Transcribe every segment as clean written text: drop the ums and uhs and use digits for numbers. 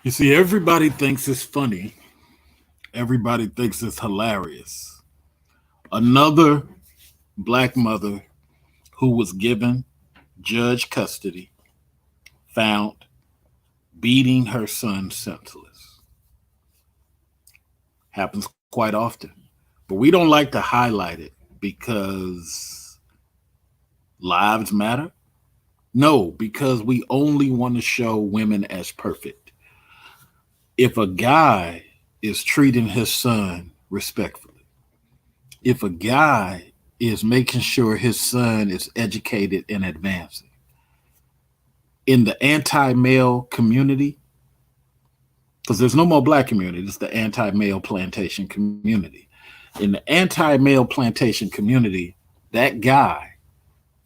You see, everybody thinks it's funny. Everybody thinks it's hilarious. Another black mother who was given judge custody found beating her son senseless. Happens quite often. But we don't like to highlight it because lives matter. No, because we only want to show women as perfect. If a guy is treating his son respectfully, if a guy is making sure his son is educated and advancing, in the anti male community, because there's no more black community, it's the anti male plantation community. In the anti male plantation community, that guy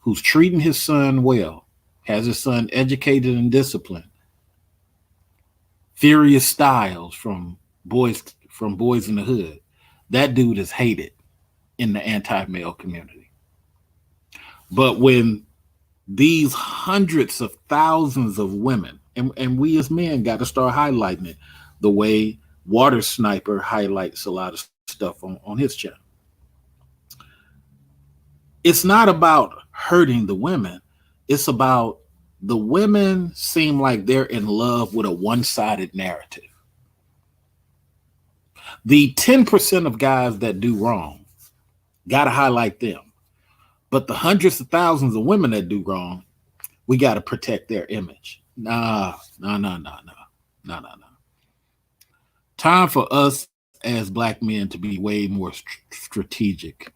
who's treating his son well, has his son educated and disciplined, Furious Styles from Boys in the Hood, that dude is hated in the anti male community. But when these hundreds of thousands of women, and we as men got to start highlighting it the way Water Sniper highlights a lot of stuff on his channel. It's not about hurting the women, it's about the women seem like they're in love with a one sided narrative. The 10% of guys that do wrong, got to highlight them. But the hundreds of thousands of women that do wrong, we got to protect their image. Nah, nah, nah, nah, nah, nah, nah, nah. Time for us as black men to be way more strategic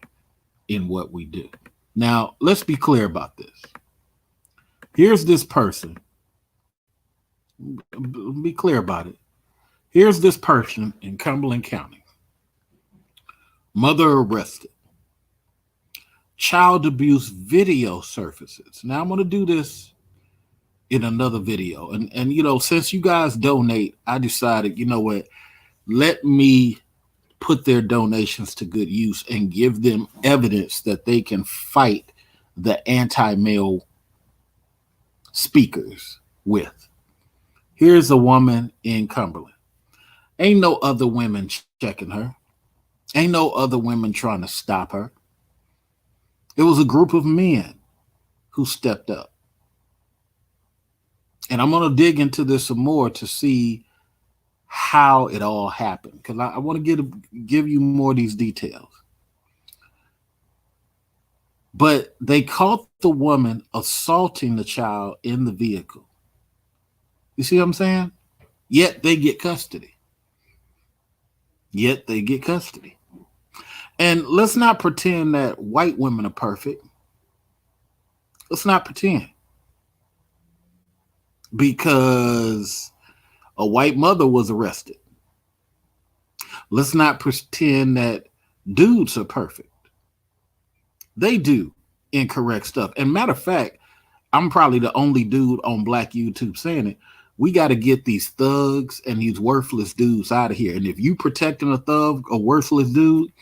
in what we do. Now, let's be clear about this. Here's this person. Be clear about it. Here's this person in Cumberland County. Mother arrested. Child abuse video surfaces. Now, I'm going to do this in another video. And since you guys donate, I decided, you know what? Let me put their donations to good use and give them evidence that they can fight the anti male speakers with. Here's a woman in Cumberland. Ain't no other women checking her. Ain't no other women trying to stop her. It was a group of men who stepped up. And I'm going to dig into this some more to see how it all happened because I want to give you more of these details. But they caught the woman assaulting the child in the vehicle. You see what I'm saying? Yet they get custody. Yet they get custody. And let's not pretend that white women are perfect. Let's not pretend. Because a white mother was arrested. Let's not pretend that dudes are perfect. They do incorrect stuff. And matter of fact, I'm probably the only dude on black YouTube saying it. We got to get these thugs and these worthless dudes out of here. And if you protecting a thug, a worthless dude,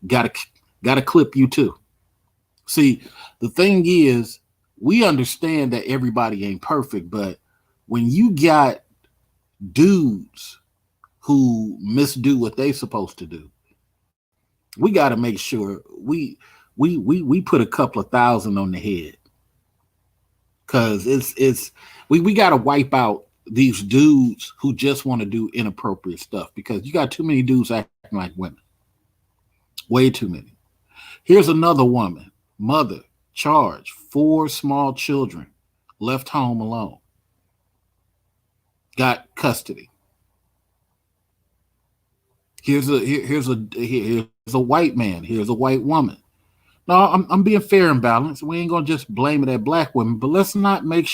gotta clip you too. See, the thing is, we understand that everybody ain't perfect, but when you got dudes who misdo what they supposed to do, we got to make sure we put a couple of thousand on the head because we got to wipe out these dudes who just want to do inappropriate stuff because you got too many dudes acting like women, way too many. Here's another woman, mother, charged, 4 small children, left home alone, got custody. Here's a white man. Here's a white woman. No, I'm being fair and balanced. We ain't gonna just blame it at black women, but let's not make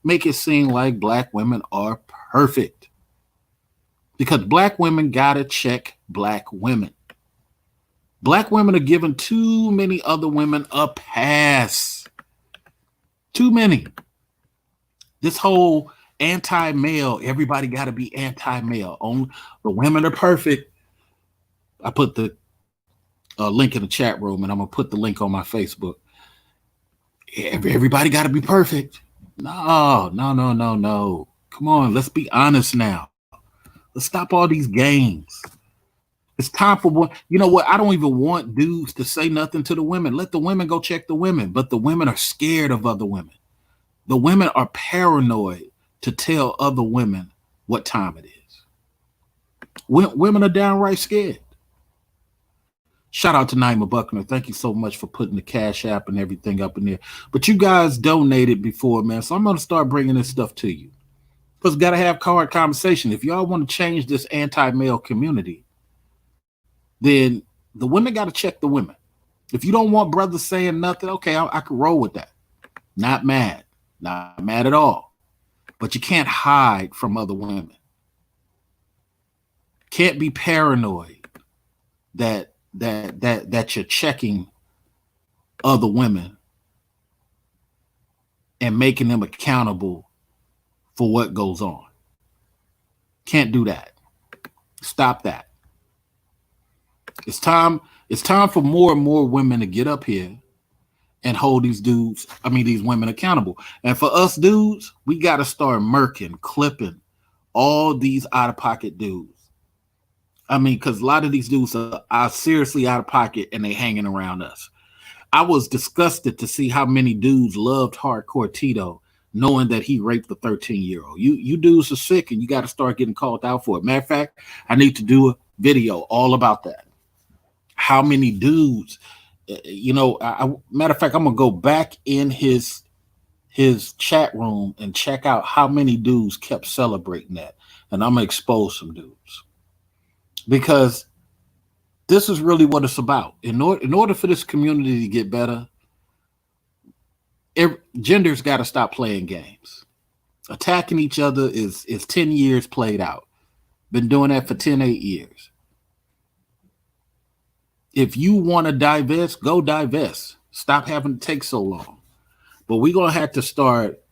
it seem like black women are perfect. Because black women gotta check black women. Black women are giving too many other women a pass. Too many. This whole anti-male, everybody got to be anti-male. Only the women are perfect. I put the link in the chat room, and I'm gonna put the link on my Facebook. Everybody got to be perfect. No, no, no, no, no. Come on, let's be honest now. Let's stop all these games. It's time for one. You know what? I don't even want dudes to say nothing to the women. Let the women go check the women. But the women are scared of other women. The women are paranoid to tell other women what time it is. Women are downright scared. Shout out to Naima Buckner. Thank you so much for putting the Cash App and everything up in there. But you guys donated before, man. So I'm going to start bringing this stuff to you. Because got to have hard conversation. If y'all want to change this anti-male community, then the women got to check the women. If you don't want brothers saying nothing, okay, I can roll with that. Not mad. Not mad at all. But you can't hide from other women. Can't be paranoid that you're checking other women and making them accountable for what goes on. Can't do that. Stop that. It's time for more and more women to get up here and hold these women accountable. And for us dudes, we got to start murking, clipping all these out-of-pocket dudes. I mean, because a lot of these dudes are seriously out of pocket and they hanging around us. I was disgusted to see how many dudes loved Hardcore Tito, knowing that he raped the 13-year-old. You dudes are sick and you got to start getting called out for it. Matter of fact, I need to do a video all about that. How many dudes, matter of fact, I'm going to go back in his chat room and check out how many dudes kept celebrating that. And I'm going to expose some dudes. Because this is really what it's about. In order for this community to get better, gender's got to stop playing games. Attacking each other is 10 years played out. Been doing that for 8 years. If you want to divest, go divest. Stop having to take so long. But we're going to have to start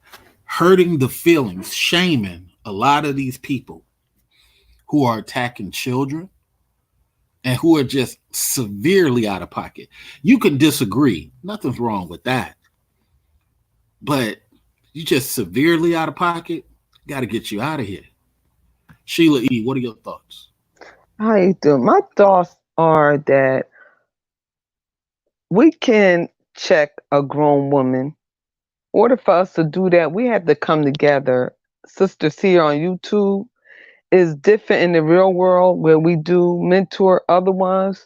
hurting the feelings, shaming a lot of these people who are attacking children and who are just severely out of pocket. You can disagree. Nothing's wrong with that. But you just severely out of pocket, got to get you out of here. Sheila E., what are your thoughts? How you doing? My thoughts are that we can check a grown woman. In order for us to do that, we have to come together. Sisters here on YouTube is different in the real world where we do mentor other ones.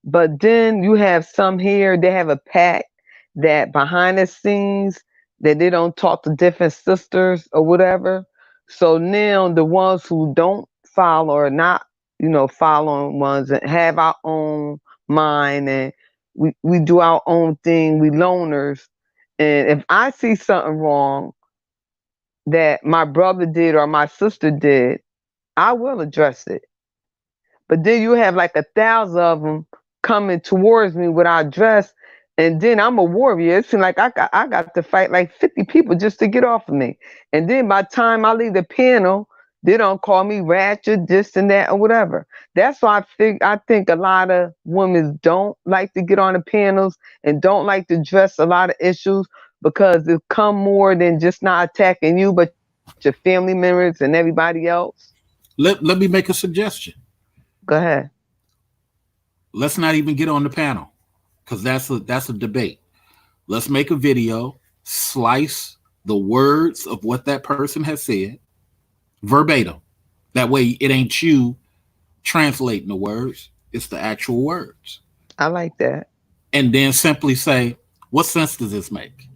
But then you have some here, they have a pack that behind the scenes that they don't talk to different sisters or whatever. So now the ones who don't follow or not, following ones and have our own mind and we do our own thing, we loners. And if I see something wrong that my brother did or my sister did, I will address it. But then you have like 1,000 of them coming towards me with our dress, and then I'm a warrior. It seems like I got to fight like 50 people just to get off of me. And then by the time I leave the panel, they don't call me ratchet, this and that, or whatever. That's why I think a lot of women don't like to get on the panels and don't like to address a lot of issues because it come more than just not attacking you, but your family members and everybody else. Let me make a suggestion. Go ahead. Let's not even get on the panel because that's a debate. Let's make a video, slice the words of what that person has said verbatim. That way it ain't you translating the words, it's the actual words. I like that. And then simply say, what sense does this make?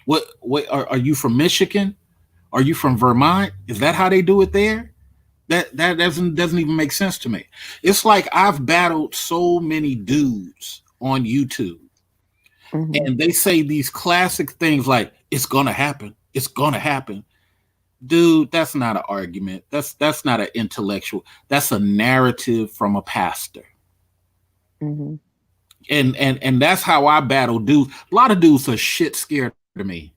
What are you from Michigan? Are you from Vermont? Is that how they do it there? That doesn't even make sense to me. It's like I've battled so many dudes on YouTube, and they say these classic things like "It's gonna happen, it's gonna happen." Dude, that's not an argument. That's not an intellectual. That's a narrative from a pastor. And that's how I battle dudes. A lot of dudes are shit scared of me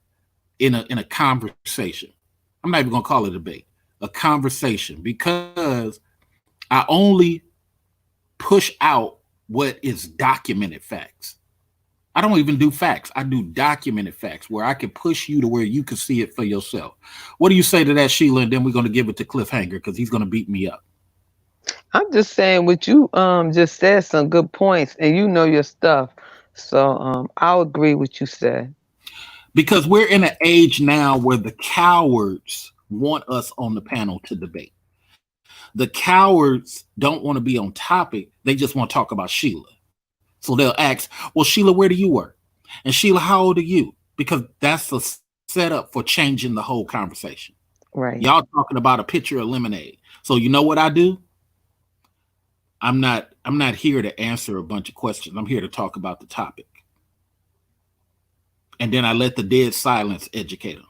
in a conversation. I'm not even gonna call it a debate. A conversation, because I only push out what is documented facts. I don't even do facts. I do documented facts where I can push you to where you can see it for yourself. What do you say to that, Sheila? And then we're going to give it to Cliffhanger because he's going to beat me up. I'm just saying what you just said some good points, and you know your stuff. So I'll agree with what you said. Because we're in an age now where the cowards want us on the panel to debate. The cowards don't want to be on topic. They just want to talk about Sheila. So they'll ask, well, Sheila, where do you work? And Sheila, how old are you? Because that's a setup for changing the whole conversation. Right. Y'all talking about a pitcher of lemonade. So you know what I do? I'm not here to answer a bunch of questions. I'm here to talk about the topic. And then I let the dead silence educate them.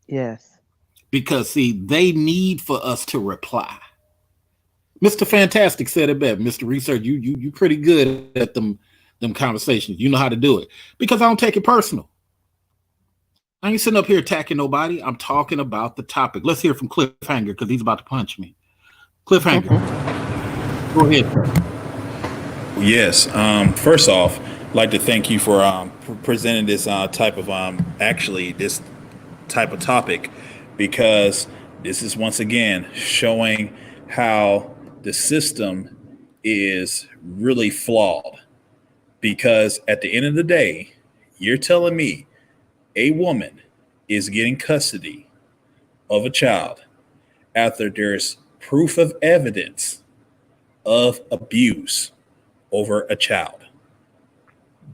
Yes. Because see, they need for us to reply. Mr. Fantastic said it best. Mr. Research, you pretty good at them conversations. You know how to do it. Because I don't take it personal. I ain't sitting up here attacking nobody. I'm talking about the topic. Let's hear from Cliffhanger because he's about to punch me. Cliffhanger. Go ahead, sir. Yes. First off, I'd like to thank you for presenting this type of this type of topic, because this is once again showing how the system is really flawed. Because at the end of the day, you're telling me a woman is getting custody of a child after there's proof of evidence of abuse over a child.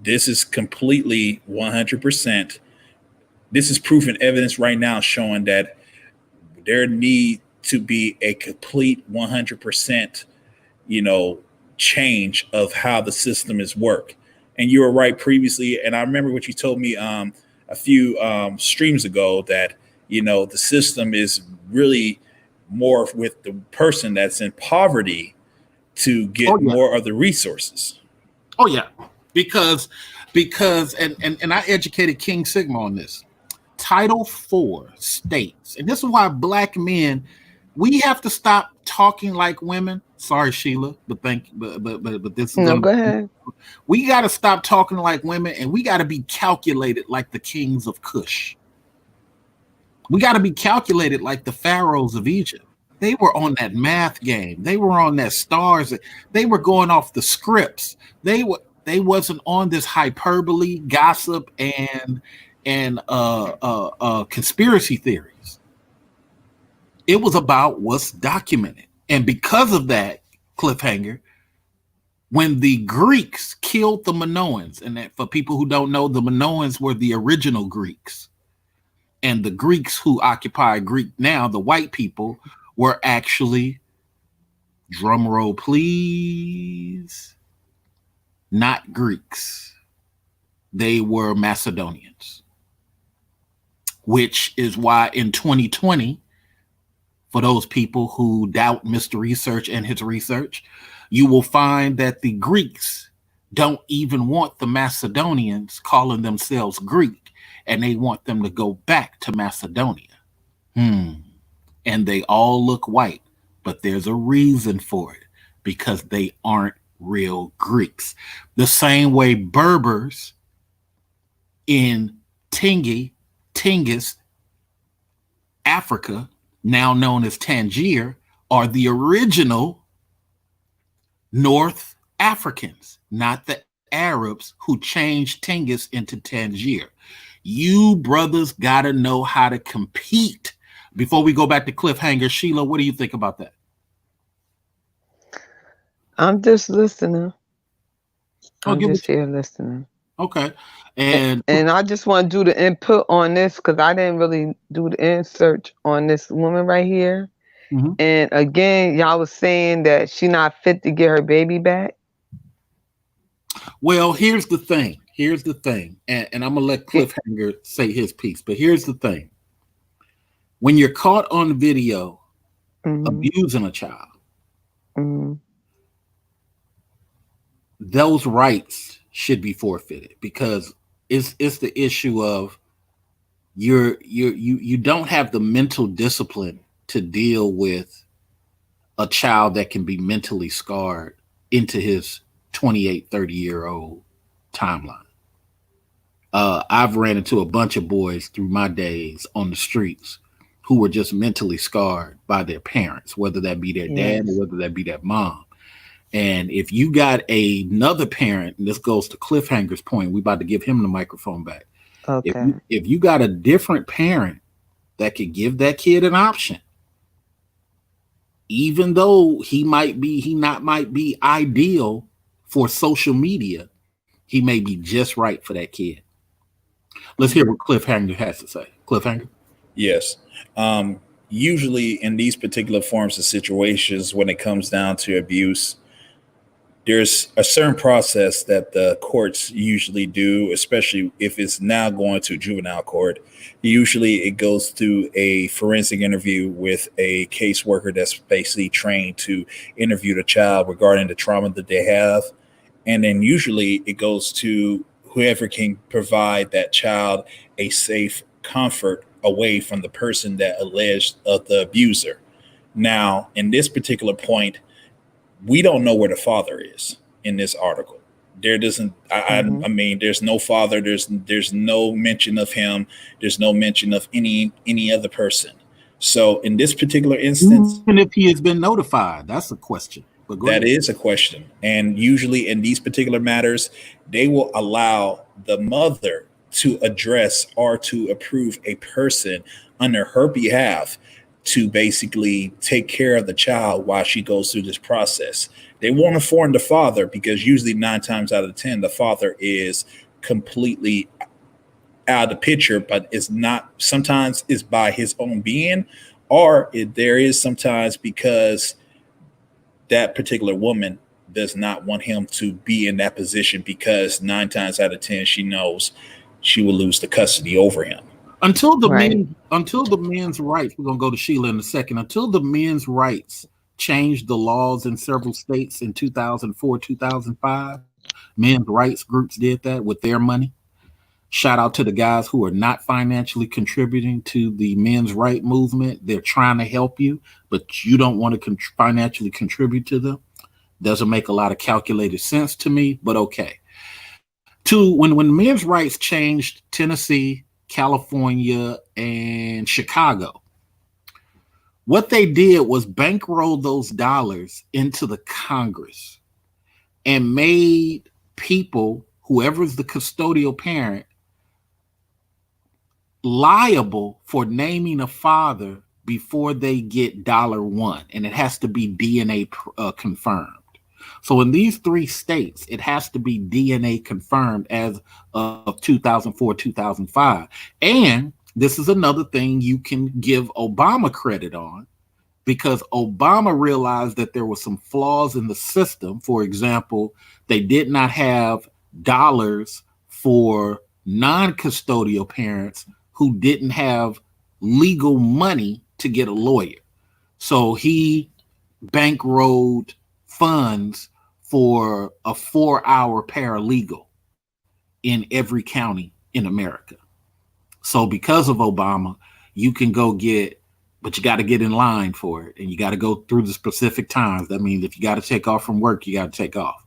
This is completely 100%. This is proof and evidence right now showing that there need to be a complete 100%, change of how the system is work. And you were right previously. And I remember what you told me a few streams ago that, the system is really more with the person that's in poverty to get more of the resources. Oh yeah, because and I educated King Sigma on this. Title IV states, and this is why black men, we have to stop talking like women. Sorry, Sheila, but this is go ahead. We got to stop talking like women, and we got to be calculated like the kings of Cush. We got to be calculated like the pharaohs of Egypt. They were on that math game. They were on that stars. They were going off the scripts. They wasn't on this hyperbole, gossip, and conspiracy theories. It was about what's documented. And because of that, Cliffhanger, when the Greeks killed the Minoans, and that, for people who don't know, the Minoans were the original Greeks. And the Greeks who occupy Greek now, the white people, were actually, drum roll please, not Greeks. They were Macedonians. Which is why in 2020, for those people who doubt Mr. Research and his research, you will find that the Greeks don't even want the Macedonians calling themselves Greek, and they want them to go back to Macedonia. And they all look white, but there's a reason for it, because they aren't real Greeks. The same way Berbers in Tingis, Africa, now known as Tangier, are the original North Africans, not the Arabs who changed Tingis into Tangier. You brothers got to know how to compete. Before we go back to Cliffhanger, Sheila, what do you think about that? I'm just listening. I'm just here listening. Okay. And I just want to do the input on this because I didn't really do the research on this woman right here. Mm-hmm. And again, y'all was saying that she not fit to get her baby back. Well, here's the thing. And I'm going to let Cliffhanger say his piece. But here's the thing. When you're caught on video abusing a child, those rights should be forfeited, because it's the issue of you don't have the mental discipline to deal with a child that can be mentally scarred into his 28, 30-year-old timeline. I've ran into a bunch of boys through my days on the streets who were just mentally scarred by their parents, whether that be their dad or Yes. whether that be their mom. And if you got another parent, and this goes to Cliffhanger's point, we about to give him the microphone back. Okay. If you got a different parent that could give that kid an option, even though he might be ideal for social media, he may be just right for that kid. Let's hear what Cliffhanger has to say. Cliffhanger. Yes. Usually in these particular forms of situations, when it comes down to abuse, there's a certain process that the courts usually do, especially if it's now going to juvenile court. Usually it goes through a forensic interview with a caseworker that's basically trained to interview the child regarding the trauma that they have. And then usually it goes to whoever can provide that child a safe comfort away from the person that alleged of the abuser. Now, in this particular point, we don't know where the father is in this article. There doesn't. Hmm. I mean, there's no father. There's no mention of him. There's no mention of any other person. So in this particular instance, Even if he has been notified, that's a question. But go that ahead. is a question. And usually in these particular matters, they will allow the mother to address or to approve a person under her behalf to basically take care of the child while she goes through this process. They won't inform the father because usually 9 times out of 10, the father is completely out of the picture, but it's not, sometimes it's by his own being, or there is sometimes because that particular woman does not want him to be in that position because 9 times out of 10, she knows she will lose the custody over him. Right. Until the men's rights, we're gonna go to Sheila in a second. Until the men's rights changed the laws in several states in 2004, 2005, men's rights groups did that with their money. Shout out to the guys who are not financially contributing to the men's right movement. They're trying to help you, but you don't want to financially contribute to them. Doesn't make a lot of calculated sense to me, but okay. When men's rights changed Tennessee, California, and Chicago, what they did was bankroll those dollars into the Congress and made people, whoever's the custodial parent, liable for naming a father before they get $1, and it has to be DNA confirmed. So in these 3 states, it has to be DNA confirmed as of 2004, 2005. And this is another thing you can give Obama credit on, because Obama realized that there were some flaws in the system. For example, they did not have dollars for non-custodial parents who didn't have legal money to get a lawyer. So he bankrolled funds for a 4-hour paralegal in every county in America. So because of Obama, you can go get, but you got to get in line for it, and you got to go through the specific times. That means if you got to take off from work, you got to take off.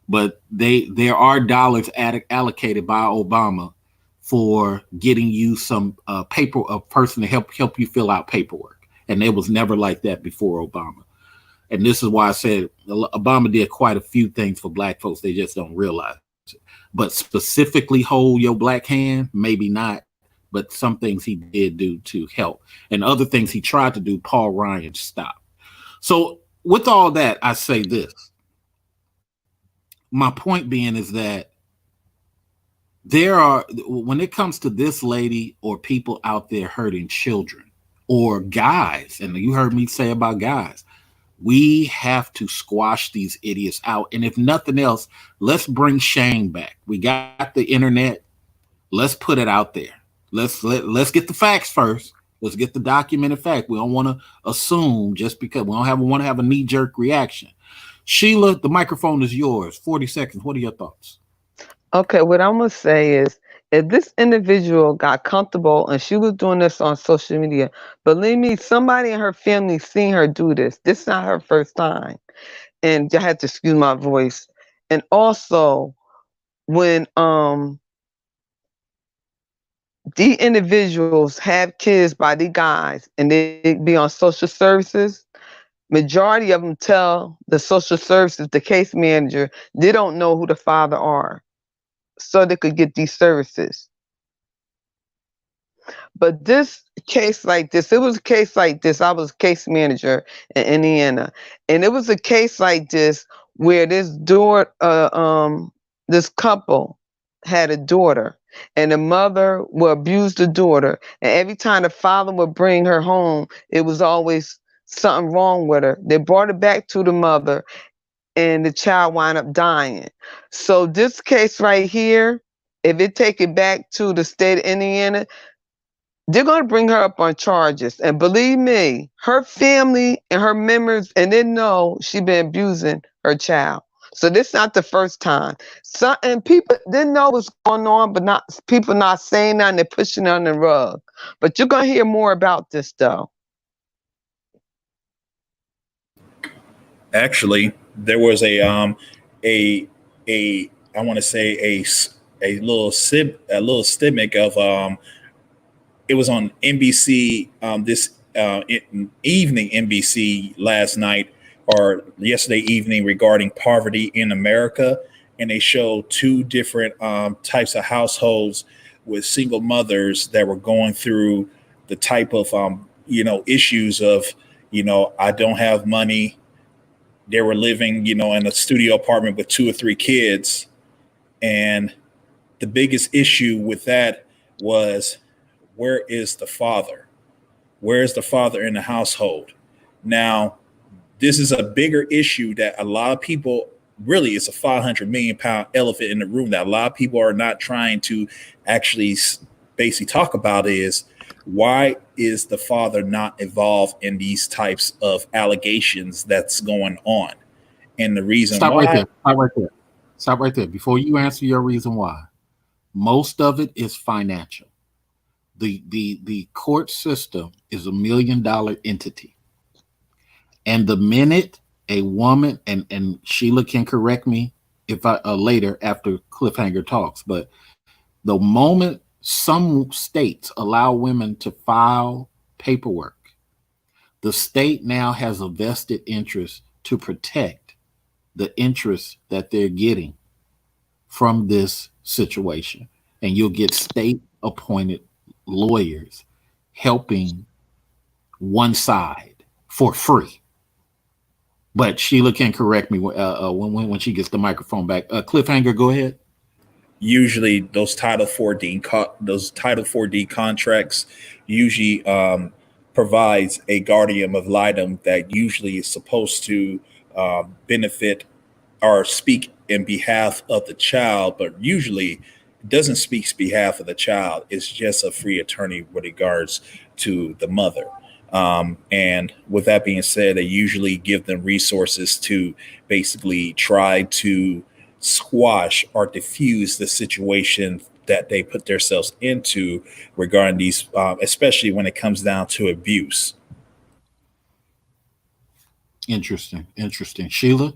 But there are dollars allocated by Obama for getting you some a person to help you fill out paperwork, and it was never like that before Obama. And this is why I said Obama did quite a few things for black folks. They just don't realize it. But specifically hold your black hand, maybe not. But some things he did do to help. And other things he tried to do, Paul Ryan stopped. So with all that, I say this. My point being is that when it comes to this lady or people out there hurting children or guys, and you heard me say about guys, we have to squash these idiots out. And if nothing else, let's bring shame back. We got the internet. Let's put it out there. Let's get the facts first. Let's get the documented fact. We don't want to assume just because we don't want to have a knee-jerk reaction. Sheila, the microphone is yours. 40 seconds. What are your thoughts? Okay, what I'm gonna say is, if this individual got comfortable and she was doing this on social media, believe me, somebody in her family seen her do this. This is not her first time. And I had to excuse my voice. And also, when these individuals have kids by these guys and they be on social services. Majority of them tell the social services, the case manager, they don't know who the father are, so they could get these services. But this case like this, it was a case like this. I was a case manager in Indiana, and it was a case like this where this couple had a daughter, and the mother would abuse the daughter, and every time the father would bring her home, it was always something wrong with her. They brought her back to the mother, and the child wound up dying. So this case right here, if it take it back to the state of Indiana, they're going to bring her up on charges. And believe me, her family and her members, and they know she been abusing her child. So this not the first time. And people they know what's going on, but not people not saying that, and they're pushing it on the rug. But you're going to hear more about this though. Actually, there was a I want to say a little stigmic of it was on NBC this evening NBC last night or yesterday evening regarding poverty in America, and they showed two different types of households with single mothers that were going through the type of issues of I don't have money. They were living in a studio apartment with 2 or 3 kids, and the biggest issue with that was, where is the father? Where is the father in the household? Now, this is a bigger issue that a lot of people, really, it's a 500 million pound elephant in the room that a lot of people are not trying to actually basically talk about is, why is the father not involved in these types of allegations that's going on? And the reason Stop why. right there. Stop right there. Stop right there. Before you answer your reason why, most of it is financial. The court system is $1 million entity. And the minute a woman, and Sheila can correct me if I later after Cliffhanger talks, but the moment some states allow women to file paperwork, the state now has a vested interest to protect the interests that they're getting from this situation. And you'll get state appointed lawyers helping one side for free. But Sheila can correct me when she gets the microphone back. Cliffhanger, go ahead. Usually those Title 4D contracts usually provides a guardian ad litem that usually is supposed to benefit or speak in behalf of the child, but usually doesn't speak behalf of the child. It's just a free attorney with regards to the mother. And with that being said, they usually give them resources to basically try to squash or diffuse the situation that they put themselves into regarding these, especially when it comes down to abuse. Interesting. Sheila?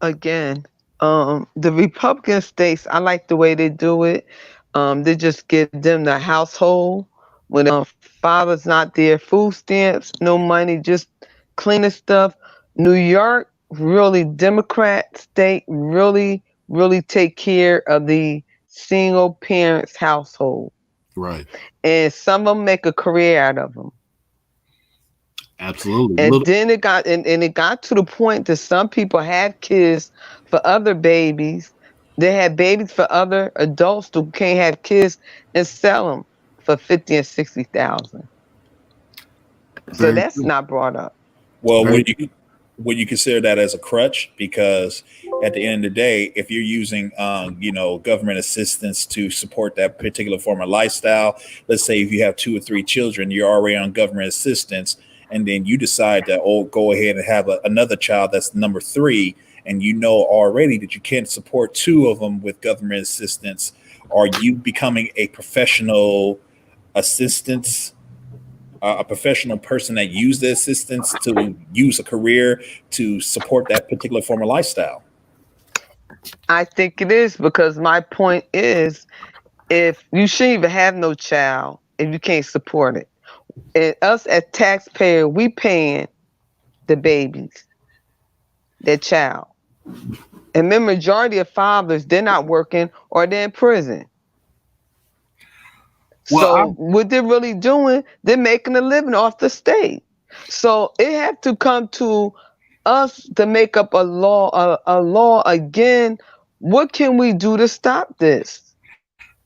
Again, the Republican states, I like the way they do it. They just give them the household when father's not there, food stamps, no money, just cleaning stuff. New York, really Democrat state, really take care of the single parents household. Right. And some of them make a career out of them. Absolutely. And then it got to the point that some people had kids for other babies. They had babies for other adults who can't have kids and sell them for 50 and 60,000. So that's not brought up. Well, would you consider that as a crutch? Because at the end of the day, if you're using government assistance to support that particular form of lifestyle, let's say if you have 2 or 3 children, you're already on government assistance, and then you decide to go ahead and have another child that's number 3, and you know already that you can't support 2 of them with government assistance, are you becoming a professional assistance? A professional person that use the assistance to use a career to support that particular form of lifestyle? I think it is, because my point is, if you shouldn't even have no child if you can't support it. And us as taxpayers, we paying the babies, their child. And the majority of fathers, they're not working or they're in prison. Well, So what they're really doing, they're making a living off the state. So it had to come to us to make up a law again. What can we do to stop this?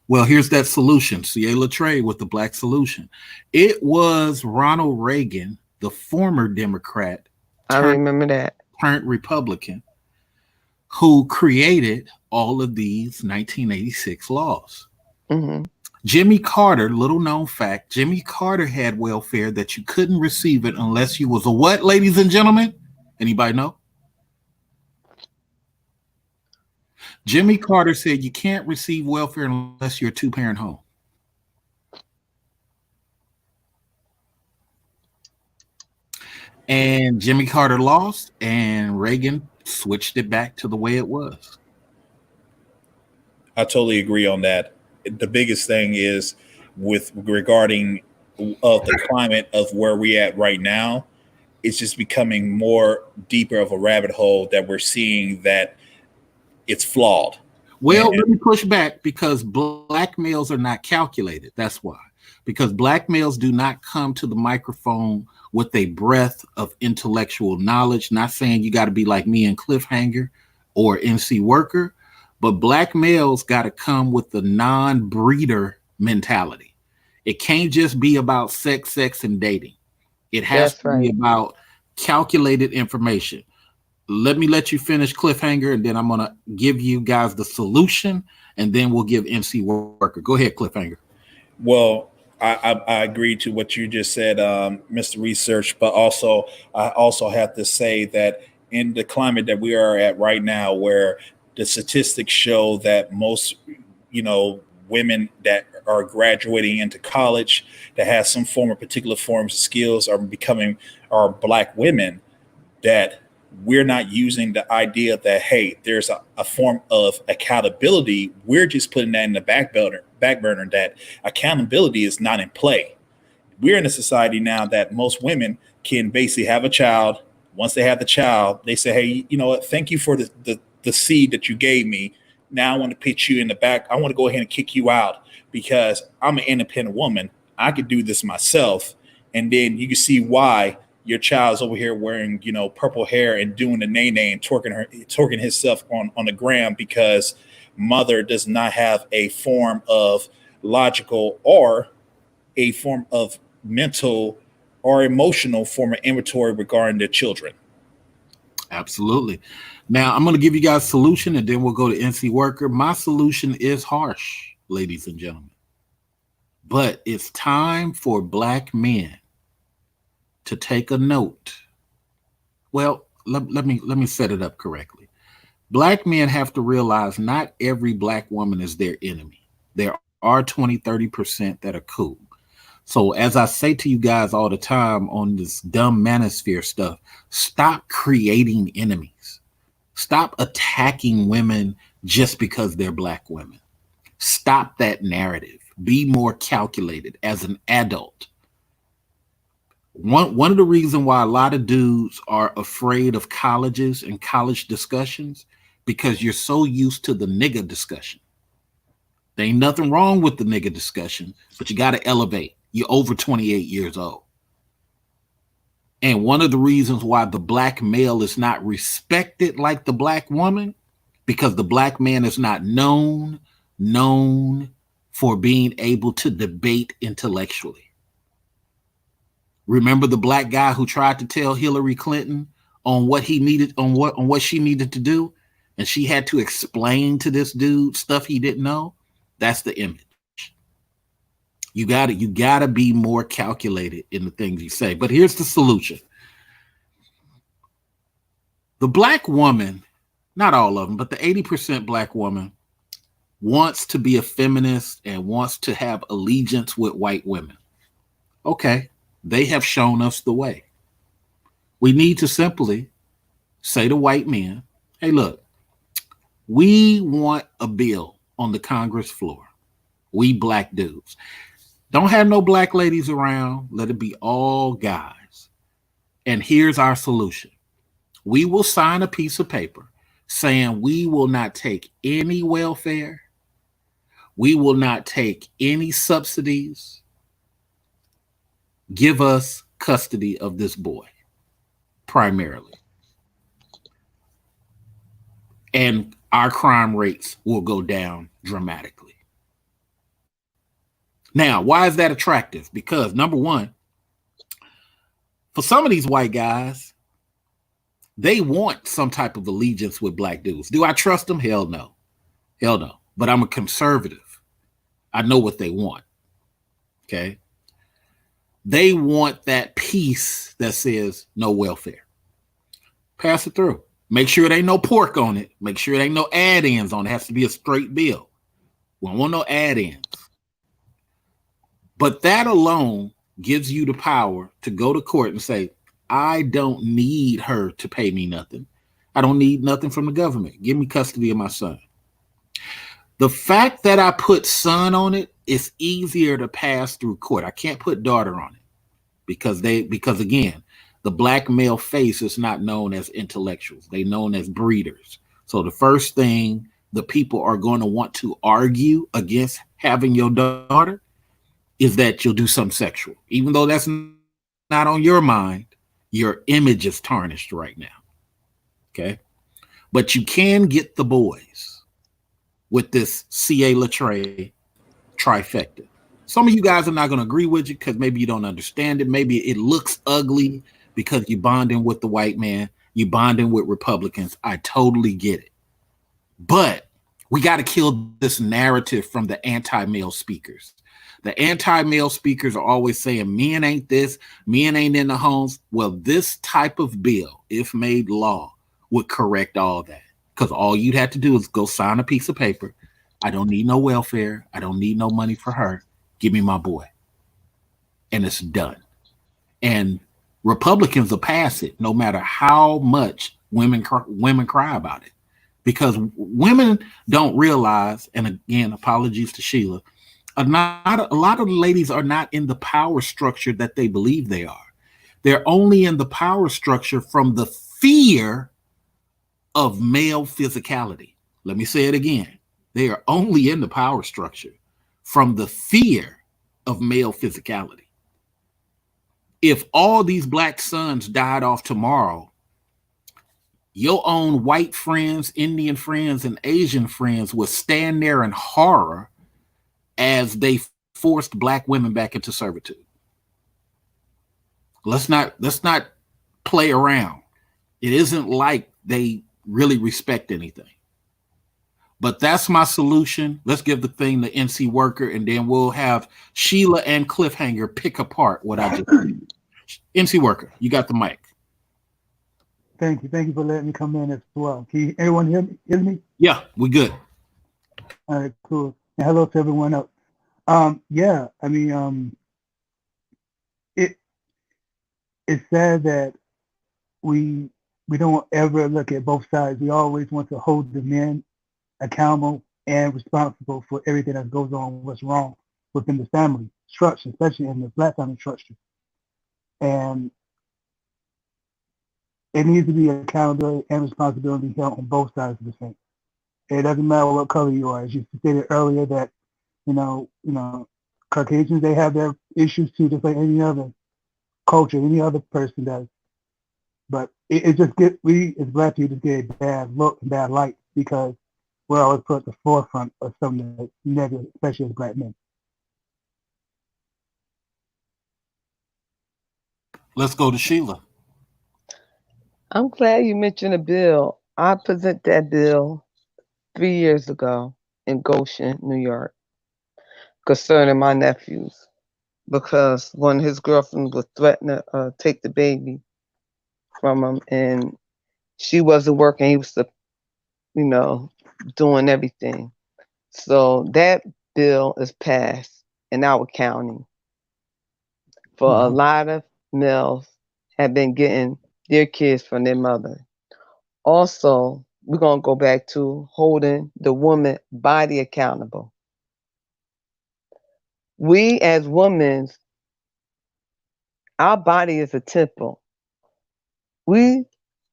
Well, here's that solution. C.A. Latreille with the Black Solution. It was Ronald Reagan, the former Democrat, I remember that, turned Republican, who created all of these 1986 laws. Mm-hmm. Jimmy Carter, little known fact, Jimmy Carter had welfare that you couldn't receive it unless you was a what, ladies and gentlemen? Anybody know? Jimmy Carter said you can't receive welfare unless you're a two-parent home. And Jimmy Carter lost, and Reagan switched it back to the way it was. I totally agree on that. The biggest thing is with regarding of the climate of where we at right now, it's just becoming more deeper of a rabbit hole that we're seeing that it's flawed. Well, let me push back because black males are not calculated. That's why. Because black males do not come to the microphone with a breadth of intellectual knowledge. Not saying you got to be like me and Cliffhanger or MC Worker, but black males got to come with the non-breeder mentality. It can't just be about sex, and dating. It has to be about calculated information. Let me let you finish Cliffhanger, and then I'm going to give you guys the solution, and then we'll give MC Worker. Go ahead, Cliffhanger. Well, I agree to what you just said, Mr. Research, but also I also have to say that in the climate that we are at right now, where the statistics show that most, women that are graduating into college that have some form of particular forms of skills are black women, that we're not using the idea that, hey, there's a form of accountability. We're just putting that in the back burner that accountability is not in play. We're in a society now that most women can basically have a child. Once they have the child, they say, hey, you know what? Thank you for the seed that you gave me. Now I want to put you in the back. I want to go ahead and kick you out because I'm an independent woman. I could do this myself. And then you can see why your child's over here wearing, purple hair and doing the nay-nay and twerking himself on the gram because mother does not have a form of logical or a form of mental or emotional form of inventory regarding their children. Absolutely. Now I'm going to give you guys a solution and then we'll go to NC Worker. My solution is harsh, ladies and gentlemen, but it's time for black men to take a note. Well, let me set it up correctly. Black men have to realize not every black woman is their enemy. There are 20-30% that are cool. So as I say to you guys all the time on this dumb manosphere stuff, stop creating enemies. Stop attacking women just because they're black women. Stop that narrative. Be more calculated as an adult. One of the reasons why a lot of dudes are afraid of colleges and college discussions, because you're so used to the nigga discussion. There ain't nothing wrong with the nigga discussion, but you got to elevate. You're over 28 years old. And one of the reasons why the black male is not respected like the black woman, because the black man is not known for being able to debate intellectually. Remember the black guy who tried to tell Hillary Clinton on what he needed, on what she needed to do, and she had to explain to this dude stuff he didn't know? That's the image. You gotta be more calculated in the things you say. But here's the solution. The black woman, not all of them, but the 80% black woman wants to be a feminist and wants to have allegiance with white women. Okay. They have shown us the way. We need to simply say to white men, hey, look, we want a bill on the Congress floor. We black dudes. Don't have no black ladies around. Let it be all guys. And here's our solution. We will sign a piece of paper saying we will not take any welfare. We will not take any subsidies. Give us custody of this boy, primarily. And our crime rates will go down dramatically. Now, why is that attractive? Because number one, for some of these white guys, they want some type of allegiance with black dudes. Do I trust them? Hell no. Hell no. But I'm a conservative. I know what they want. Okay. They want that piece that says no welfare. Pass it through. Make sure there ain't no pork on it. Make sure there ain't no add-ins on it. It has to be a straight bill. We don't want no add-ins. But that alone gives you the power to go to court and say, I don't need her to pay me nothing. I don't need nothing from the government. Give me custody of my son. The fact that I put son on it is easier to pass through court. I can't put daughter on it because again, the black male face is not known as intellectuals. They're known as breeders. So the first thing the people are going to want to argue against having your daughter is that you'll do something sexual. Even though that's not on your mind, your image is tarnished right now. Okay? But you can get the boys with this C.A. Latreille trifecta. Some of you guys are not going to agree with you because maybe you don't understand it. Maybe it looks ugly because you're bonding with the white man. You're bonding with Republicans. I totally get it. But we got to kill this narrative from the anti-male speakers. The anti-male speakers are always saying men ain't this, men ain't in the homes. Well, this type of bill, if made law, would correct all that. Because all you'd have to do is go sign a piece of paper. I don't need no welfare. I don't need no money for her. Give me my boy. And it's done. And Republicans will pass it no matter how much women cry about it. Because women don't realize, and again, apologies to Sheila, a lot of the ladies are not in the power structure that they believe they are. They're only in the power structure from the fear of male physicality. Let me say it again. They are only in the power structure from the fear of male physicality. If all these black sons died off tomorrow, your own white friends, Indian friends, and Asian friends would stand there in horror as they forced black women back into servitude. Let's not play around. It isn't like they really respect anything. But that's my solution. Let's give the thing to NC Worker, and then we'll have Sheila and Cliffhanger pick apart what I just did. NC Worker, you got the mic. Thank you. Thank you for letting me come in as well. Can everyone hear me? Yeah, we good. All right, cool. And hello to everyone else. Yeah, I mean, it's sad that we don't ever look at both sides. We always want to hold the men accountable and responsible for everything that goes on, what's wrong within the family structure, especially in the black family structure. And it needs to be accountability and responsibility held on both sides of the fence. It doesn't matter what color you are. As you stated earlier, that you know, Caucasians, they have their issues too, just like any other culture, any other person does. But it just we as black people get a bad look and bad light because we're always put at the forefront of something that's negative, especially as black men. Let's go to Sheila. I'm glad you mentioned a bill. I presented that bill 3 years ago in Goshen, New York, concerning my nephews, because one of his girlfriends was threatening to take the baby from him, and she wasn't working. He was, doing everything. So that bill is passed in our county. For a lot of males have been getting their kids from their mother. Also, we're going to go back to holding the woman body accountable. We as women, our body is a temple. We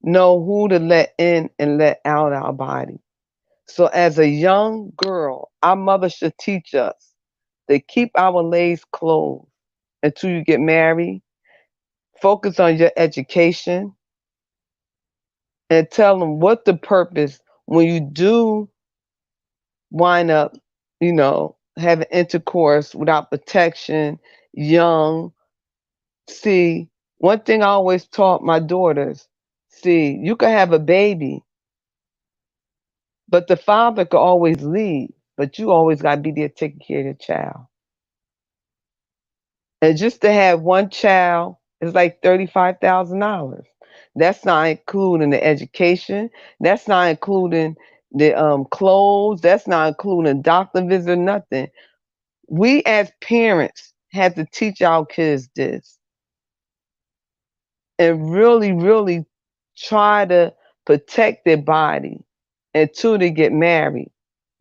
know who to let in and let out our body. So as a young girl, our mother should teach us to keep our legs closed until you get married. Focus on your education and tell them what the purpose when you do wind up, having intercourse without protection, young. See, one thing I always taught my daughters, see, you can have a baby, but the father could always leave, but you always got to be there taking care of the child. And just to have one child is like $35,000. That's not including the education. That's not including the clothes. That's not including doctor visit, nothing. We as parents have to teach our kids this and really, really try to protect their body until they get married.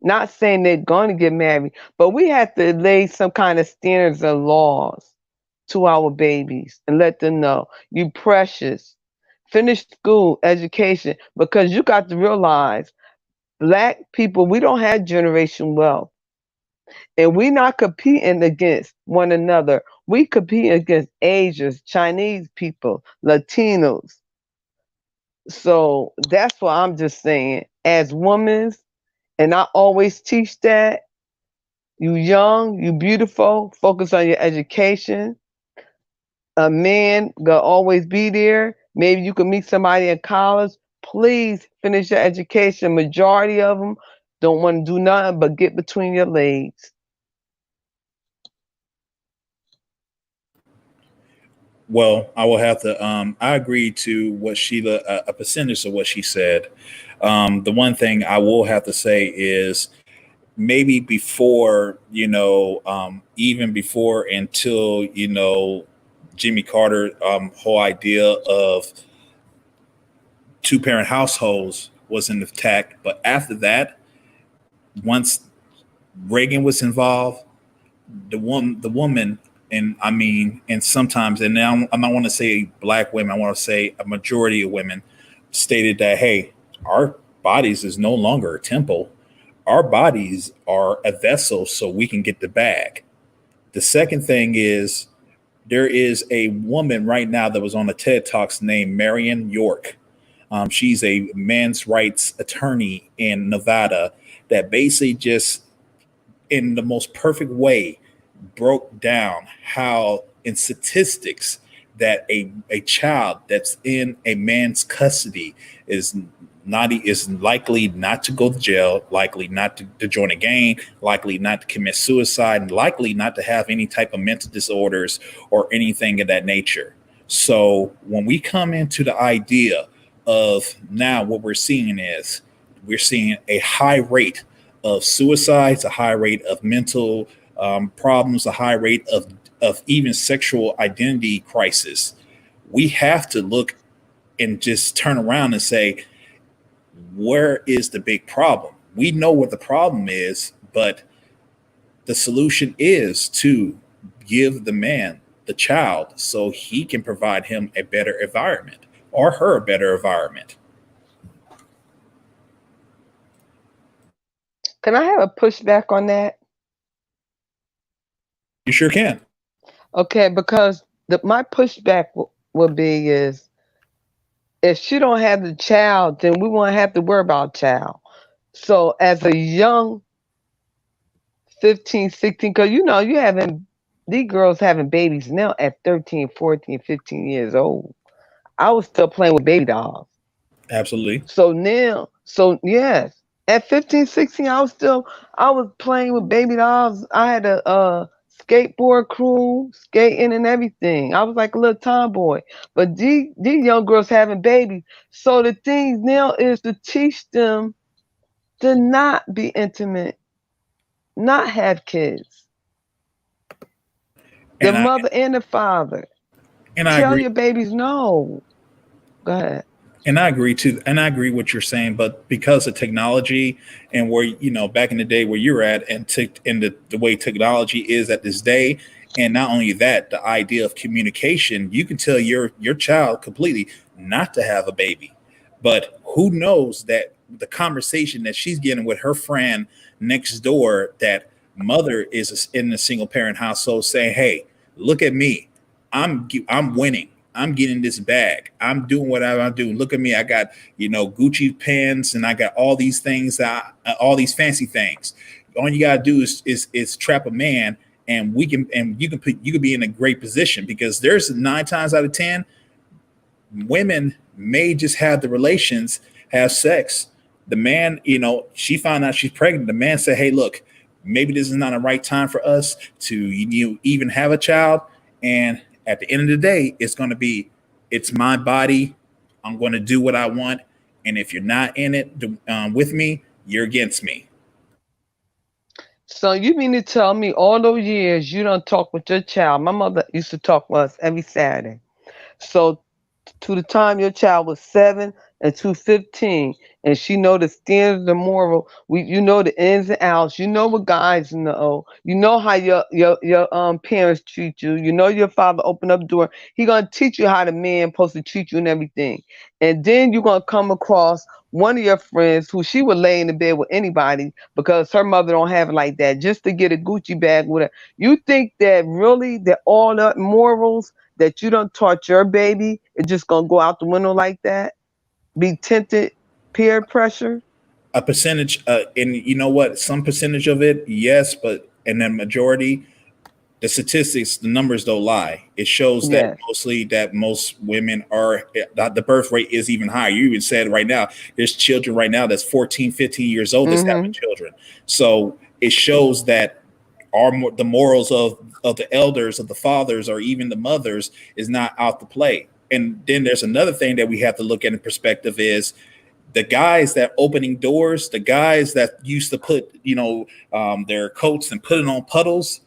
Not saying they're going to get married, but we have to lay some kind of standards and laws to our babies and let them know you precious. Finish school, education, because you got to realize Black people, we don't have generation wealth. And we're not competing against one another. We compete against Asians, Chinese people, Latinos. So that's what I'm just saying. As women, and I always teach that, you young, you beautiful, focus on your education. A man gonna always be there. Maybe you can meet somebody in college. Please finish your education. Majority of them don't want to do nothing but get between your legs. Well, I will have to. I agree to what Sheila, a percentage of what she said. The one thing I will have to say is maybe before, even before until, Jimmy Carter, whole idea of two-parent households was in attack. But after that, once Reagan was involved, the woman, and I mean, and sometimes, and now I don't want to say Black women, I want to say a majority of women stated that, hey, our bodies is no longer a temple. Our bodies are a vessel so we can get the bag. The second thing is there is a woman right now that was on the TED Talks named Marion York. She's a men's rights attorney in Nevada that basically just in the most perfect way broke down how in statistics that a child that's in a man's custody is likely not to go to jail, likely not to join a gang, likely not to commit suicide, and likely not to have any type of mental disorders or anything of that nature. So when we come into the idea of now what we're seeing a high rate of suicides, a high rate of mental problems, a high rate of even sexual identity crisis. We have to look and just turn around and say, where is the big problem? We know what the problem is, but the solution is to give the man the child so he can provide him a better environment or her a better environment. Can I have a pushback on that? You sure can. Okay, because my pushback would be is if she don't have the child, then we won't have to worry about child. So as a young 15, 16, because you having these girls having babies now at 13, 14, 15 years old. I was still playing with baby dolls. Absolutely. So yes, at 15, 16, I was playing with baby dolls. I had a skateboard crew, skating and everything. I was like a little tomboy. But these young girls having babies. So the thing now is to teach them to not be intimate, not have kids. The mother and the father. And I Tell agree. your babies no. Go ahead. And I agree too, and I agree what you're saying, but because of technology and where back in the day where you're at, and the way technology is at this day, and not only that, the idea of communication, you can tell your child completely not to have a baby, but who knows that the conversation that she's getting with her friend next door, that mother is in a single parent household, saying, "Hey, look at me, I'm winning. I'm getting this bag. I'm doing whatever I'm doing. Look at me. I got, Gucci pants, and I got all these things all these fancy things. All you gotta do is trap a man, and you can be in a great position, because there's 9 times out of 10 women may just have the relations, have sex. The man, she found out she's pregnant. The man said, "Hey, look, maybe this is not the right time for us to even have a child." And at the end of the day, it's going to be, it's my body. I'm going to do what I want. And if you're not in it with me, you're against me. So you mean to tell me all those years you don't talk with your child? My mother used to talk with us every Saturday. So to the time your child was 7 and to 15, and she know the standards, the moral, you know the ins and outs, you know what guys know, you know how your parents treat you, you know your father open up the door. He gonna teach you how the man supposed to treat you and everything. And then you're gonna come across one of your friends who she would lay in the bed with anybody because her mother don't have it like that, just to get a Gucci bag with her. You think that really that all the morals that you don't taught your baby is just gonna go out the window like that? Be tempted, peer pressure? A percentage, and you know what? Some percentage of it, yes, but and then majority, the statistics, the numbers don't lie. It shows that Yes. mostly that most women are, the birth rate is even higher. You even said right now, there's children right now that's 14, 15 years old that's having Mm-hmm. children. So it shows that the morals of the elders, of the fathers, or even the mothers is not out to play. And then there's another thing that we have to look at in perspective is the guys that opening doors, the guys that used to put, their coats and put it on puddles,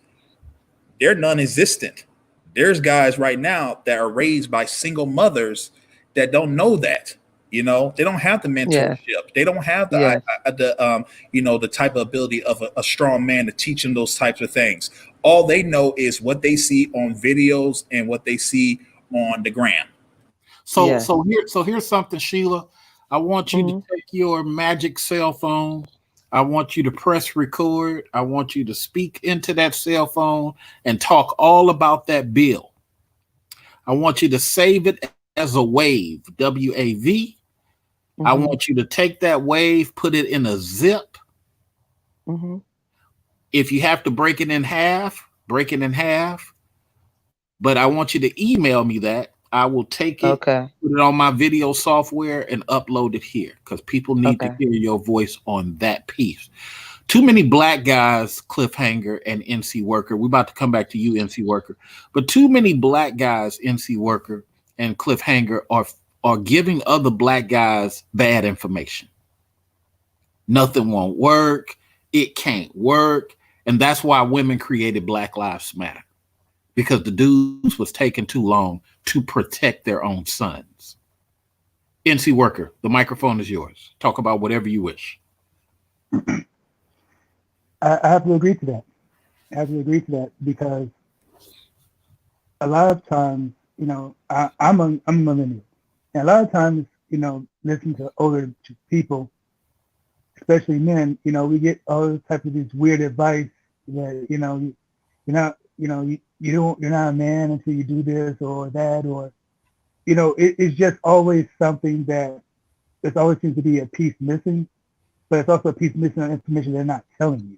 they're non-existent. There's guys right now that are raised by single mothers that don't know that. They don't have the Yes. mentorship. They don't have Yes. the type of ability of a strong man to teach them those types of things. All they know is what they see on videos and what they see on the gram. So Yes. so here so here's something, Sheila. I want you to Mm-hmm. take your magic cell phone. I want you to press record. I want you to speak into that cell phone and talk all about that bill. I want you to save it as a wave, WAV. I Mm-hmm. want you to take that wave, put it in a zip. Mm-hmm. If you have to break it in half, break it in half. But I want you to email me that. I will take it, Okay. put it on my video software, and upload it here because people need to Okay. hear your voice on that piece. Too many black guys, Cliffhanger and NC Worker. We're about to come back to you, NC Worker. But too many black guys, NC Worker and Cliffhanger, are giving other black guys bad information. Nothing won't work. It can't work. And that's why women created Black Lives Matter, because the dudes was taking too long to protect their own sons. NC Worker, the microphone is yours. Talk about whatever you wish. I have to agree to that. I have to agree to that because a lot of times, I'm a millennial, and a lot of times, listening to older people, especially men, we get all types of these weird advice that you're not, you're not a man until you do this or that, or it's just always something that there's always seems to be a piece missing, but it's also a piece missing of information they're not telling you.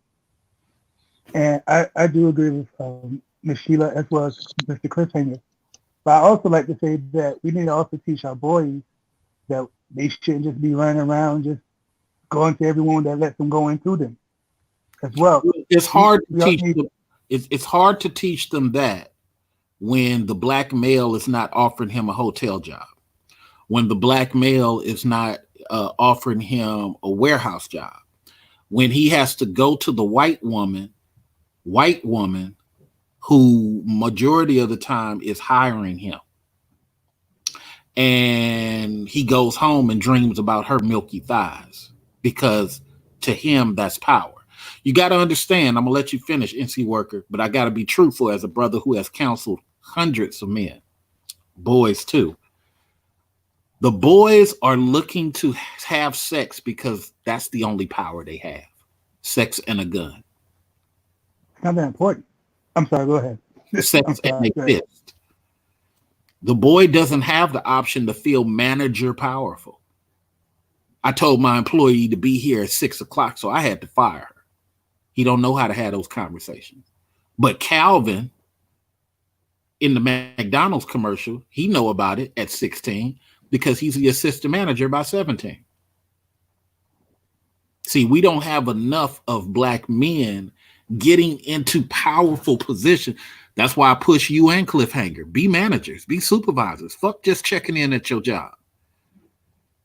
And I do agree with Ms. Sheila as well as Mr. Cliffhanger. But I also like to say that we need to also teach our boys that they shouldn't just be running around just going to everyone that lets them go into them as well. It's hard to We all teach need- them. It's hard to teach them that when the black male is not offering him a hotel job, when the black male is not offering him a warehouse job, when he has to go to the white woman who majority of the time is hiring him. and he goes home and dreams about her milky thighs because to him that's power. You got to understand, I'm gonna let you finish, NC Worker, but I got to be truthful as a brother who has counseled hundreds of men, boys too. The boys are looking to have sex because that's the only power they have. Sex and a gun. It's not that important. I'm sorry, go ahead. Sex and a fist. The boy doesn't have the option to feel manager powerful. I told my employee to be here at 6 o'clock, so I had to fire her. He don't know how to have those conversations. But Calvin, in the McDonald's commercial, he know about it at 16 because he's the assistant manager by 17. See, we don't have enough of black men getting into powerful positions. That's why I push you and Cliffhanger. Be managers, be supervisors. Fuck just checking in at your job.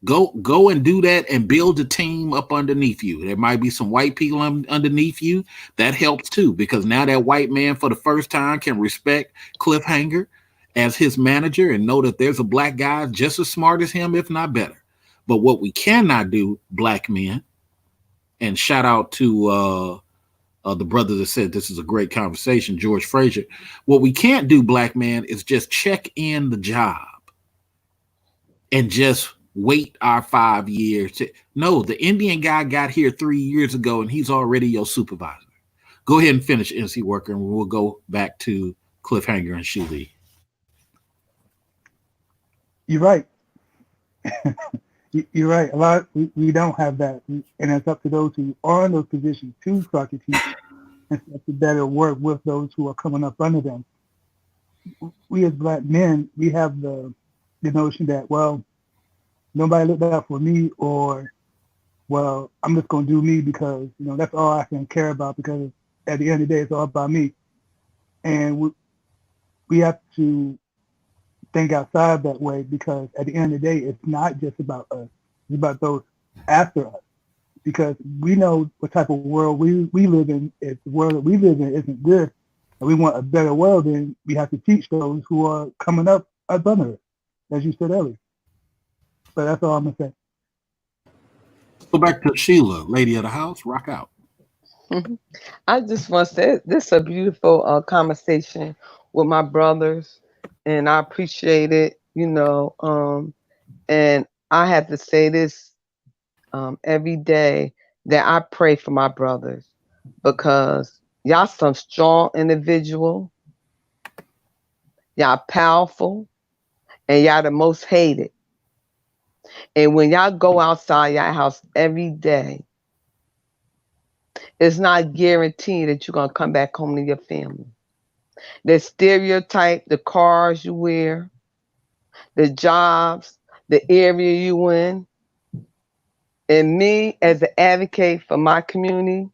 Go and do that and build a team up underneath you. There might be some white people underneath you. That helps too, because now that white man for the first time can respect Cliffhanger as his manager and know that there's a black guy just as smart as him, if not better. But what we cannot do, black men, and shout out to the brother that said this is a great conversation, George Frazier. What we can't do, black man, is just check in the job and just wait our 5 years. No, the Indian guy got here 3 years ago and he's already your supervisor. Go ahead and finish, NC Worker, and we'll go back to Cliffhanger and Shuli. You're right. You're right. A lot we don't have that, and it's up to those who are in those positions to start to teach and start to better work with those who are coming up under them. We as black men, we have the notion that, well, nobody looked out for me, or, well, I'm just going to do me because, that's all I can care about, because at the end of the day, it's all about me. And we have to think outside that way, because at the end of the day, it's not just about us. It's about those after us, because we know what type of world we live in. If the world that we live in isn't good and we want a better world, then we have to teach those who are coming up under us, as you said earlier. But that's all I'm going to say. Go back to Sheila, lady of the house. Rock out. I just want to say this is a beautiful conversation with my brothers, and I appreciate it, and I have to say this every day, that I pray for my brothers, because y'all some strong individual, y'all powerful, and y'all the most hated. And when y'all go outside y'all house every day, it's not guaranteed that you're going to come back home to your family. The stereotype, the cars you wear, the jobs, the area you in. And me, as an advocate for my community,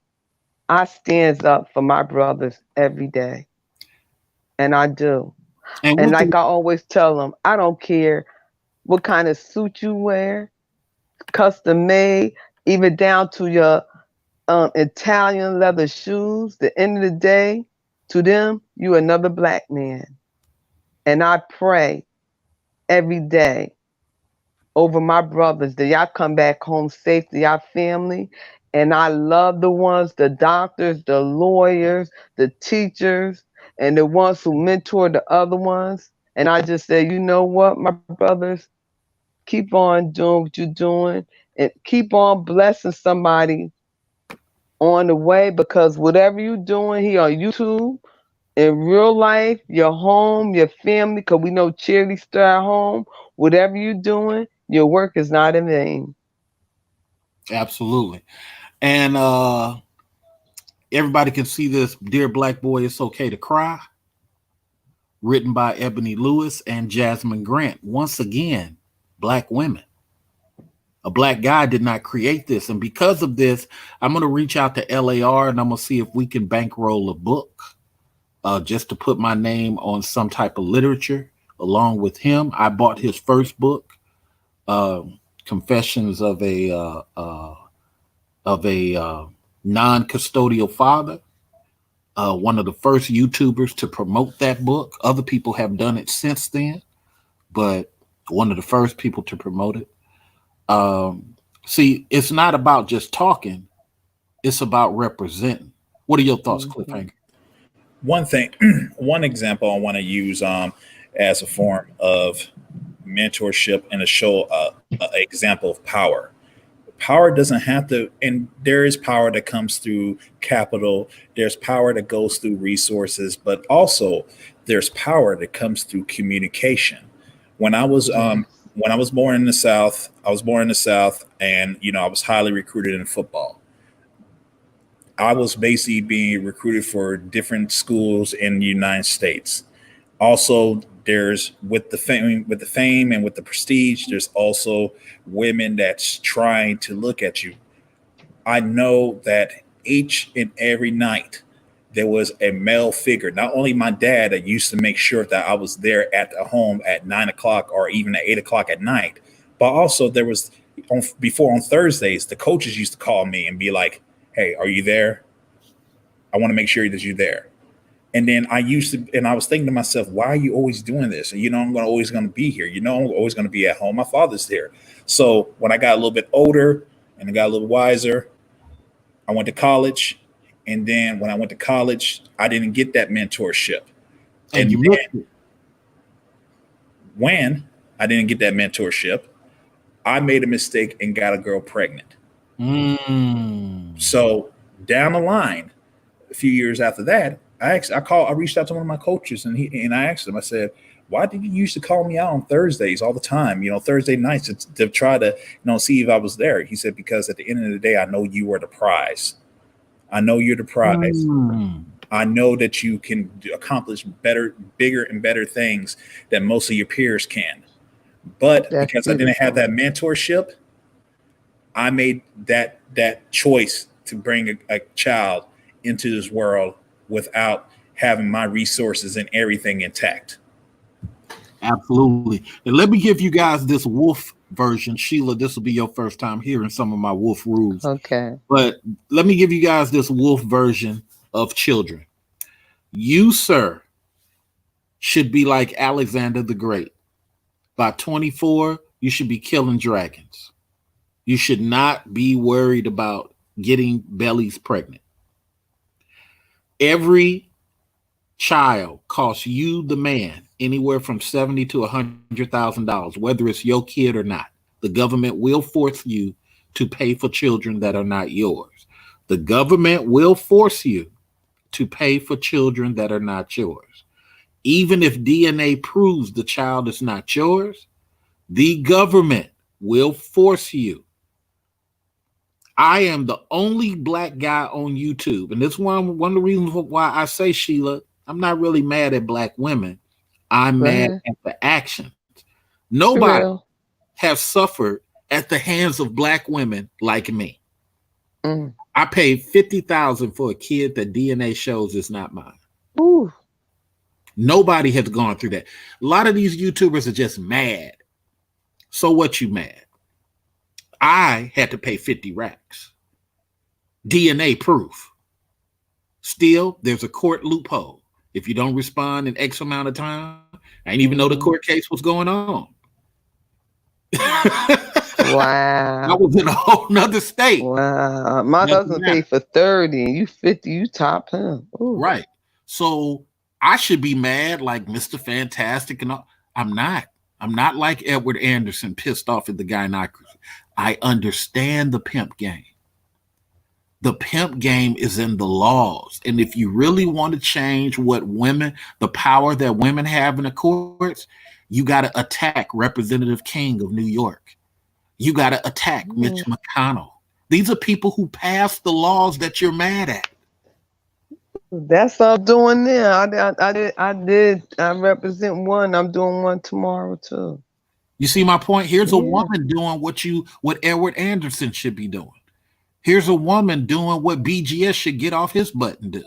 I stands up for my brothers every day. And I do. And like I always tell them, I don't care what kind of suit you wear, custom made, even down to your Italian leather shoes. At the end of the day, to them, you another black man. And I pray every day over my brothers that y'all come back home safe to y'all family. And I love the ones, the doctors, the lawyers, the teachers, and the ones who mentor the other ones. And I just say, you know what, my brothers, keep on doing what you're doing and keep on blessing somebody on the way, because whatever you're doing here on YouTube, in real life, your home, your family, because we know charity start at home, whatever you're doing, your work is not in vain. Absolutely. And everybody can see this, Dear Black Boy, It's Okay to Cry, written by Ebony Lewis and Jasmine Grant. Once again, black women. A black guy did not create this. And because of this, I'm going to reach out to LAR and I'm going to see if we can bankroll a book just to put my name on some type of literature along with him. I bought his first book, Confessions of a Non-Custodial Father. One of the first YouTubers to promote that book. Other people have done it since then, but one of the first people to promote it. See, it's not about just talking, it's about representing. What are your thoughts, Cliffhanger? One thing, one example I want to use as a form of mentorship and to show a example of power. Power doesn't have to, and there is power that comes through capital. There's power that goes through resources, but also there's power that comes through communication. When I was when I was born in the South, and I was highly recruited in football. I was basically being recruited for different schools in the United States. Also, there's with the fame and with the prestige, there's also women that's trying to look at you. I know that each and every night there was a male figure, not only my dad that used to make sure that I was there at the home at 9 o'clock or even at 8 o'clock at night, but also there was on Thursdays, the coaches used to call me and be like, "Hey, are you there? I want to make sure that you're there." And then I was thinking to myself, why are you always doing this? And I'm always going to be here. I'm always going to be at home. My father's there. So when I got a little bit older and I got a little wiser, I went to college. And then when I went to college, I didn't get that mentorship. And then when I didn't get that mentorship, I made a mistake and got a girl pregnant. So down the line, a few years after that, I reached out to one of my coaches and I asked him, I said, "Why did you used to call me out on Thursdays all the time? Thursday nights to try to, see if I was there." He said, "Because at the end of the day, I know you are the prize. I know you're the prize. I know that you can accomplish bigger and better things than most of your peers can. But because I didn't have that mentorship, I made that choice to bring a child into this world without having my resources and everything intact." Absolutely. And let me give you guys this wolf version. Sheila, this will be your first time hearing some of my wolf rules. Okay. But let me give you guys this wolf version of children. You, sir, should be like Alexander the Great. By 24, you should be killing dragons. You should not be worried about getting bellies pregnant. Every child costs you, the man, anywhere from $70,000 to $100,000, whether it's your kid or not. The government will force you to pay for children that are not yours. The government will force you to pay for children that are not yours. Even if DNA proves the child is not yours, the government will force you. I am the only black guy on YouTube. And this is one of the reasons why I say, Sheila, I'm not really mad at black women. I'm mad at the actions. Nobody has suffered at the hands of black women like me. I paid $50,000 for a kid that DNA shows is not mine. Ooh. Nobody has gone through that. A lot of these YouTubers are just mad. So what, you mad? I had to pay 50 racks. DNA proof. Still, there's a court loophole. If you don't respond in X amount of time, I didn't even know the court case was going on. Wow. I was in a whole nother state. Wow. My husband paid for 30 and you 50, you top him. Ooh. Right. So I should be mad like Mr. Fantastic and all. I'm not. I'm not like Edward Anderson pissed off at the gynocracy. I understand the pimp game. The pimp game is in the laws. And if you really want to change the power that women have in the courts, you got to attack Representative King of New York. You got to attack Mitch McConnell. These are people who passed the laws that you're mad at. That's what I'm doing now. I represent one. I'm doing one tomorrow too. You see my point? Here's a woman doing what Edward Anderson should be doing. Here's a woman doing what BGS should get off his butt and do.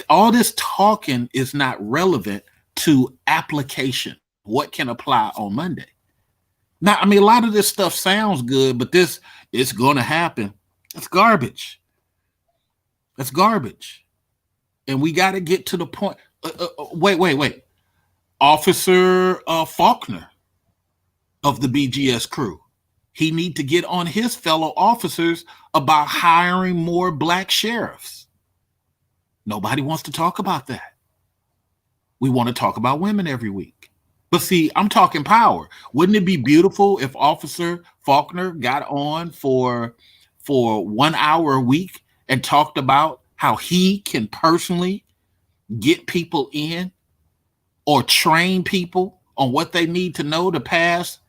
All this talking is not relevant to application. What can apply on Monday? Now, I mean, a lot of this stuff sounds good, but it's going to happen. That's garbage. That's garbage. And we got to get to the point. Wait. Officer Faulkner of the BGS crew. He need to get on his fellow officers about hiring more black sheriffs. Nobody wants to talk about that. We want to talk about women every week. But see, I'm talking power. Wouldn't it be beautiful if Officer Faulkner got on for 1 hour a week and talked about how he can personally get people in or train people on what they need to know to pass?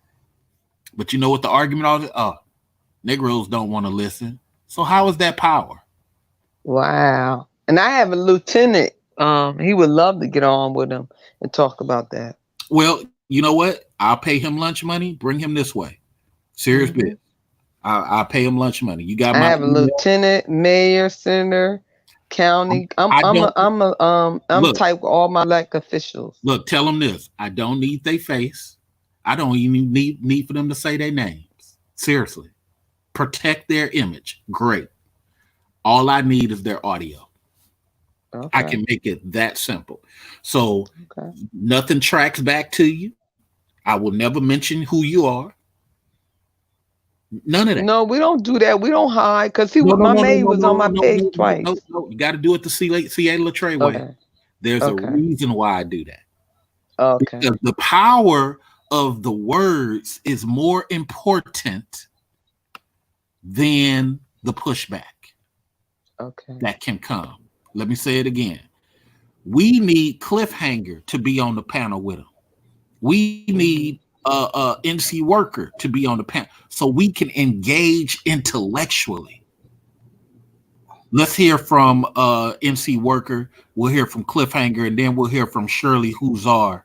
But you know what the argument is? Oh, Negroes don't want to listen. So how is that power? Wow. And I have a lieutenant. He would love to get on with him and talk about that. Well, you know what? I'll pay him lunch money. Bring him this way. Serious Mhm. bit. I'll pay him lunch money. You got I my have a email? lieutenant, mayor, senator, county. I don't- I'm Look. type all my elected officials. Look, tell them this. I don't need their face. I don't even need for them to say their names. Seriously. Protect their image. Great. All I need is their audio. Okay. I can make it that simple. So Okay. nothing tracks back to you. I will never mention who you are. None of that. No, we don't do that. We don't hide because my maid was on my page twice. No. You got to do it the C.A. Latre way. Okay. There's Okay. a reason why I do that. Okay. Because the power of the words is more important than the pushback Okay. that can come. Let me say it again. We need Cliffhanger to be on the panel with him. We need NC Worker to be on the panel so we can engage intellectually. Let's hear from NC Worker. We'll hear from Cliffhanger, and then we'll hear from Shirley Huzar,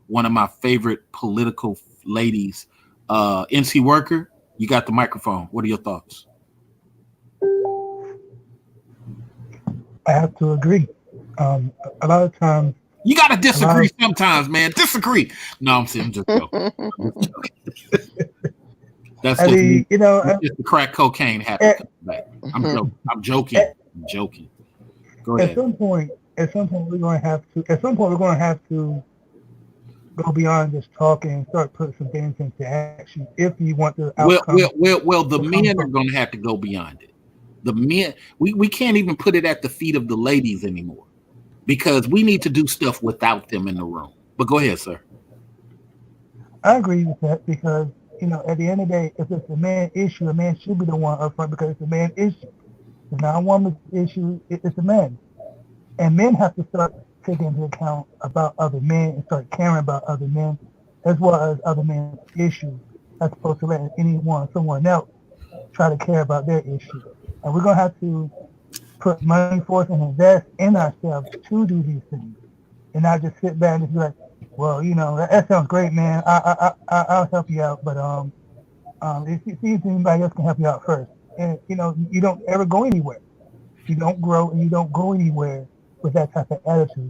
one of my favorite political ladies. NC Worker, you got the microphone. What are your thoughts? I have to agree. A lot of times, You got to disagree sometimes, man. Disagree. No, I'm just joking. That's I just, mean, you know, just the crack cocaine habit comes back. I'm joking. Go at ahead. some point, we're going to have to go beyond just talking and start putting some things into action if you want the outcome. Well, the men are going to have to go beyond it. The men, we can't even put it at the feet of the ladies anymore because we need to do stuff without them in the room. But go ahead, sir. I agree with that because, you know, at the end of the day, if it's a man issue, a man should be the one up front because it's a man issue. It's not a woman's issue, it's a man. And men have to start taking into account about other men and start caring about other men as well as other men's issues as opposed to letting someone else try to care about their issue. And we're going to have to put money forth and invest in ourselves to do these things and not just sit back and just be like, well, you know, that sounds great, man. I'll help you out, but see if anybody else can help you out first. And you know, you don't ever go anywhere. You don't grow, and you don't go anywhere with that type of attitude.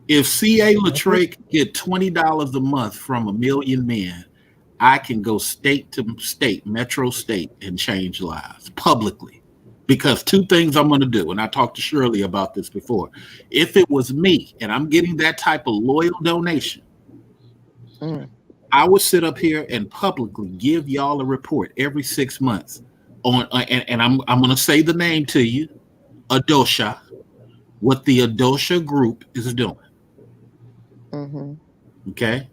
If C.A. Latre could get $20 a month from 1 million men, I can go state to state, metro state, and change lives publicly. Because two things I'm going to do, and I talked to Shirley about this before. If it was me and I'm getting that type of loyal donation, I would sit up here and publicly give y'all a report every 6 months on, and I'm going to say the name to you, Adosha, what the Adosha group is doing. Mm-hmm. Okay,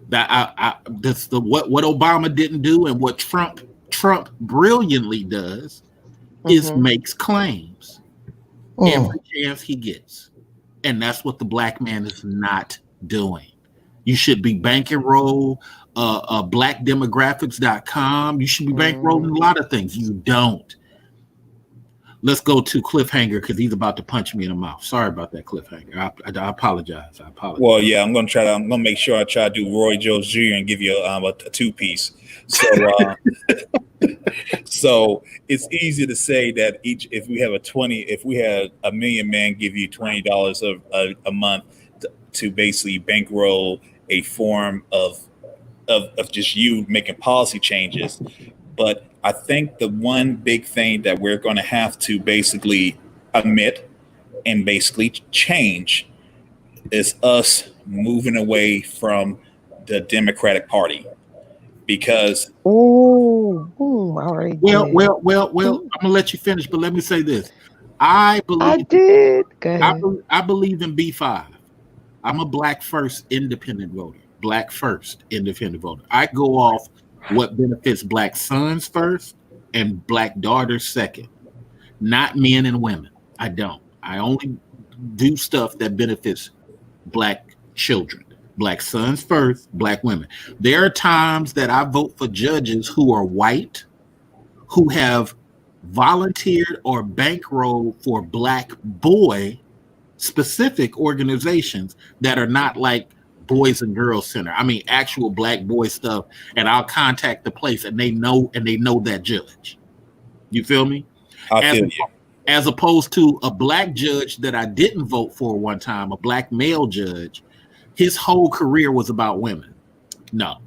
that's what Obama didn't do, and what Trump brilliantly does is makes claims every chance he gets, and that's what the black man is not doing. You should be bankroll blackdemographics.com. You should be bankrolling a lot of things. You don't. Let's go to Cliffhanger because he's about to punch me in the mouth. Sorry about that, Cliffhanger. I apologize. Well, yeah, I'm gonna make sure I try to do Roy Jones Jr. and give you a two-piece. So, so it's easy to say that if we had 1 million men give you $20 a month to basically bankroll a form of just you making policy changes, but I think the one big thing that we're going to have to basically admit and basically change is us moving away from the Democratic Party because Oh, boom! All right, Well, then. well, well, well. I'm gonna let you finish, but let me say this: I I believe, did. Go ahead. I believe in B5. I'm a black first independent voter. Black first independent voter. I go off what benefits black sons first and black daughters second, not men and women. I don't. I only do stuff that benefits black children. Black sons first, black women. There are times that I vote for judges who are white, who have volunteered or bankrolled for black boy specific organizations that are not like Boys and Girls Center. I mean, actual black boy stuff. And I'll contact the place, and they know that judge. You feel me? I As, feel you. as opposed to a black judge that I didn't vote for one time, a black male judge, his whole career was about women. No.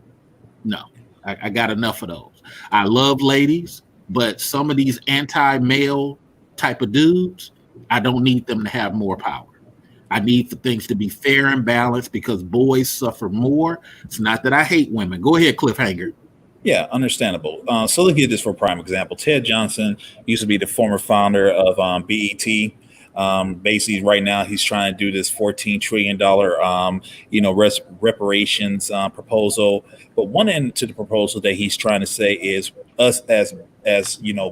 I got enough of those. I love ladies, but some of these anti-male type of dudes, I don't need them to have more power. I need for things to be fair and balanced because boys suffer more. It's not that I hate women. Go ahead, Cliffhanger. Yeah, understandable. So look at this for a prime example. Ted Johnson used to be the former founder of BET. Basically, right now he's trying to do this $14 trillion, reparations proposal. But one end to the proposal that he's trying to say is us as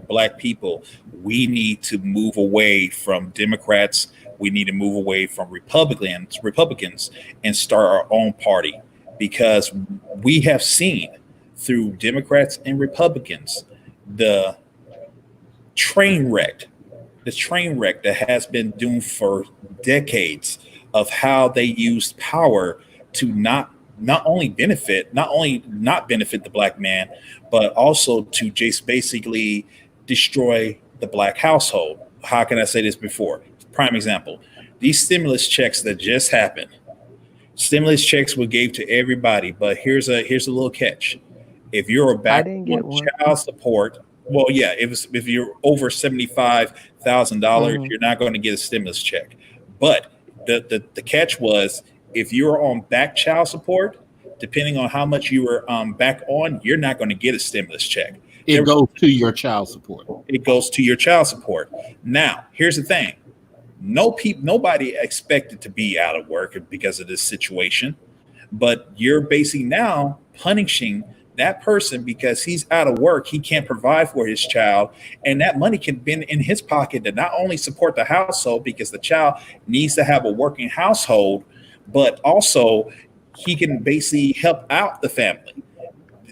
black people, we need to move away from Democrats. We need to move away from Republicans, and start our own party because we have seen through Democrats and Republicans the train wreck that has been doomed for decades of how they used power to not benefit the black man, but also to just basically destroy the black household. How can I say this before? Prime example, these stimulus checks that just happened. Stimulus checks were gave to everybody, but here's a little catch. If you're back on child support, well, yeah, if you're over $75,000, you're not going to get a stimulus check. But the catch was, if you're on back child support, depending on how much you were back on, you're not going to get a stimulus check. It goes to your child support. It goes to your child support. Now, here's the thing. Nobody expected to be out of work because of this situation, but you're basically now punishing that person because he's out of work. He can't provide for his child, and that money can be in his pocket to not only support the household because the child needs to have a working household, but also he can basically help out the family.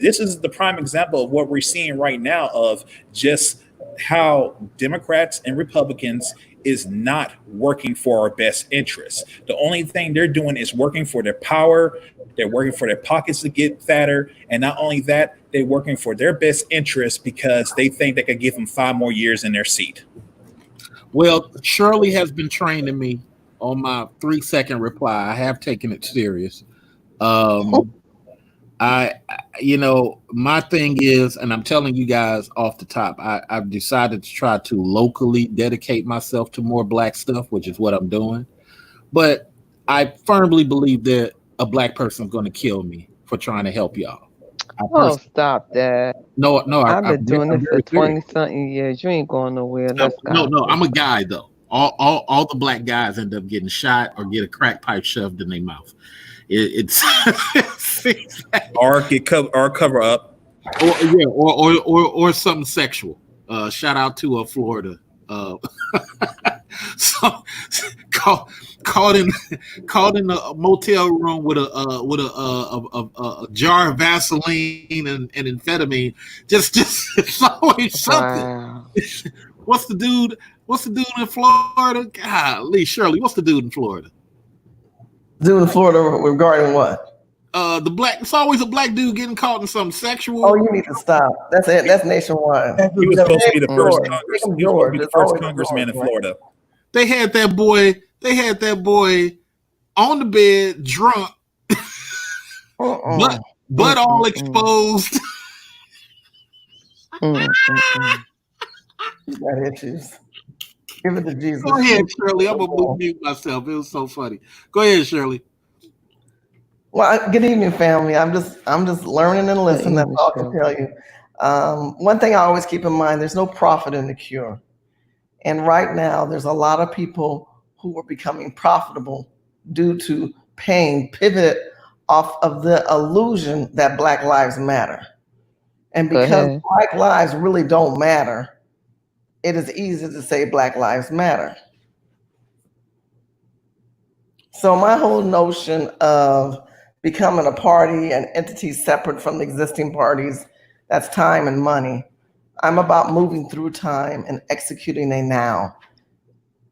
This is the prime example of what we're seeing right now of just how Democrats and Republicans is not working for our best interests. The only thing they're doing is working for their power. They're working for their pockets to get fatter. And not only that, they're working for their best interests because they think they could give them 5 more years in their seat. Well, Shirley has been training me on my 3-second reply. I have taken it serious. My thing is, and I'm telling you guys off the top, I've decided to try to locally dedicate myself to more black stuff, which is what I'm doing. But I firmly believe that a black person is going to kill me for trying to help y'all. Stop that. No. I've been doing this for 20-something years. You ain't going nowhere. No, I'm a guy, though. All the black guys end up getting shot or get a crack pipe shoved in their mouth. It's or cover up, or something sexual. Shout out to Florida. So caught in a motel room with a jar of Vaseline and amphetamine. Just it's always something. Wow. What's the dude in Florida? Golly, Shirley, what's the dude in Florida? Dude in Florida regarding what? It's always a black dude getting caught in something sexual. Oh, you need to stop. That's it. That's nationwide. He was supposed to be the first congressman in Florida. They had that boy on the bed, drunk, but all exposed. You got issues. Give it to Jesus. Go ahead, Shirley. I'm gonna mute myself. It was so funny. Go ahead, Shirley. Well, good evening, family. I'm just learning and listening. That's all I can tell you. One thing I always keep in mind: there's no profit in the cure. And right now, there's a lot of people who are becoming profitable due to paying pivot off of the illusion that Black Lives Matter. And because Black lives really don't matter, it is easy to say Black Lives Matter. So my whole notion of becoming a party, an entity separate from the existing parties, that's time and money. I'm about moving through time and executing a now.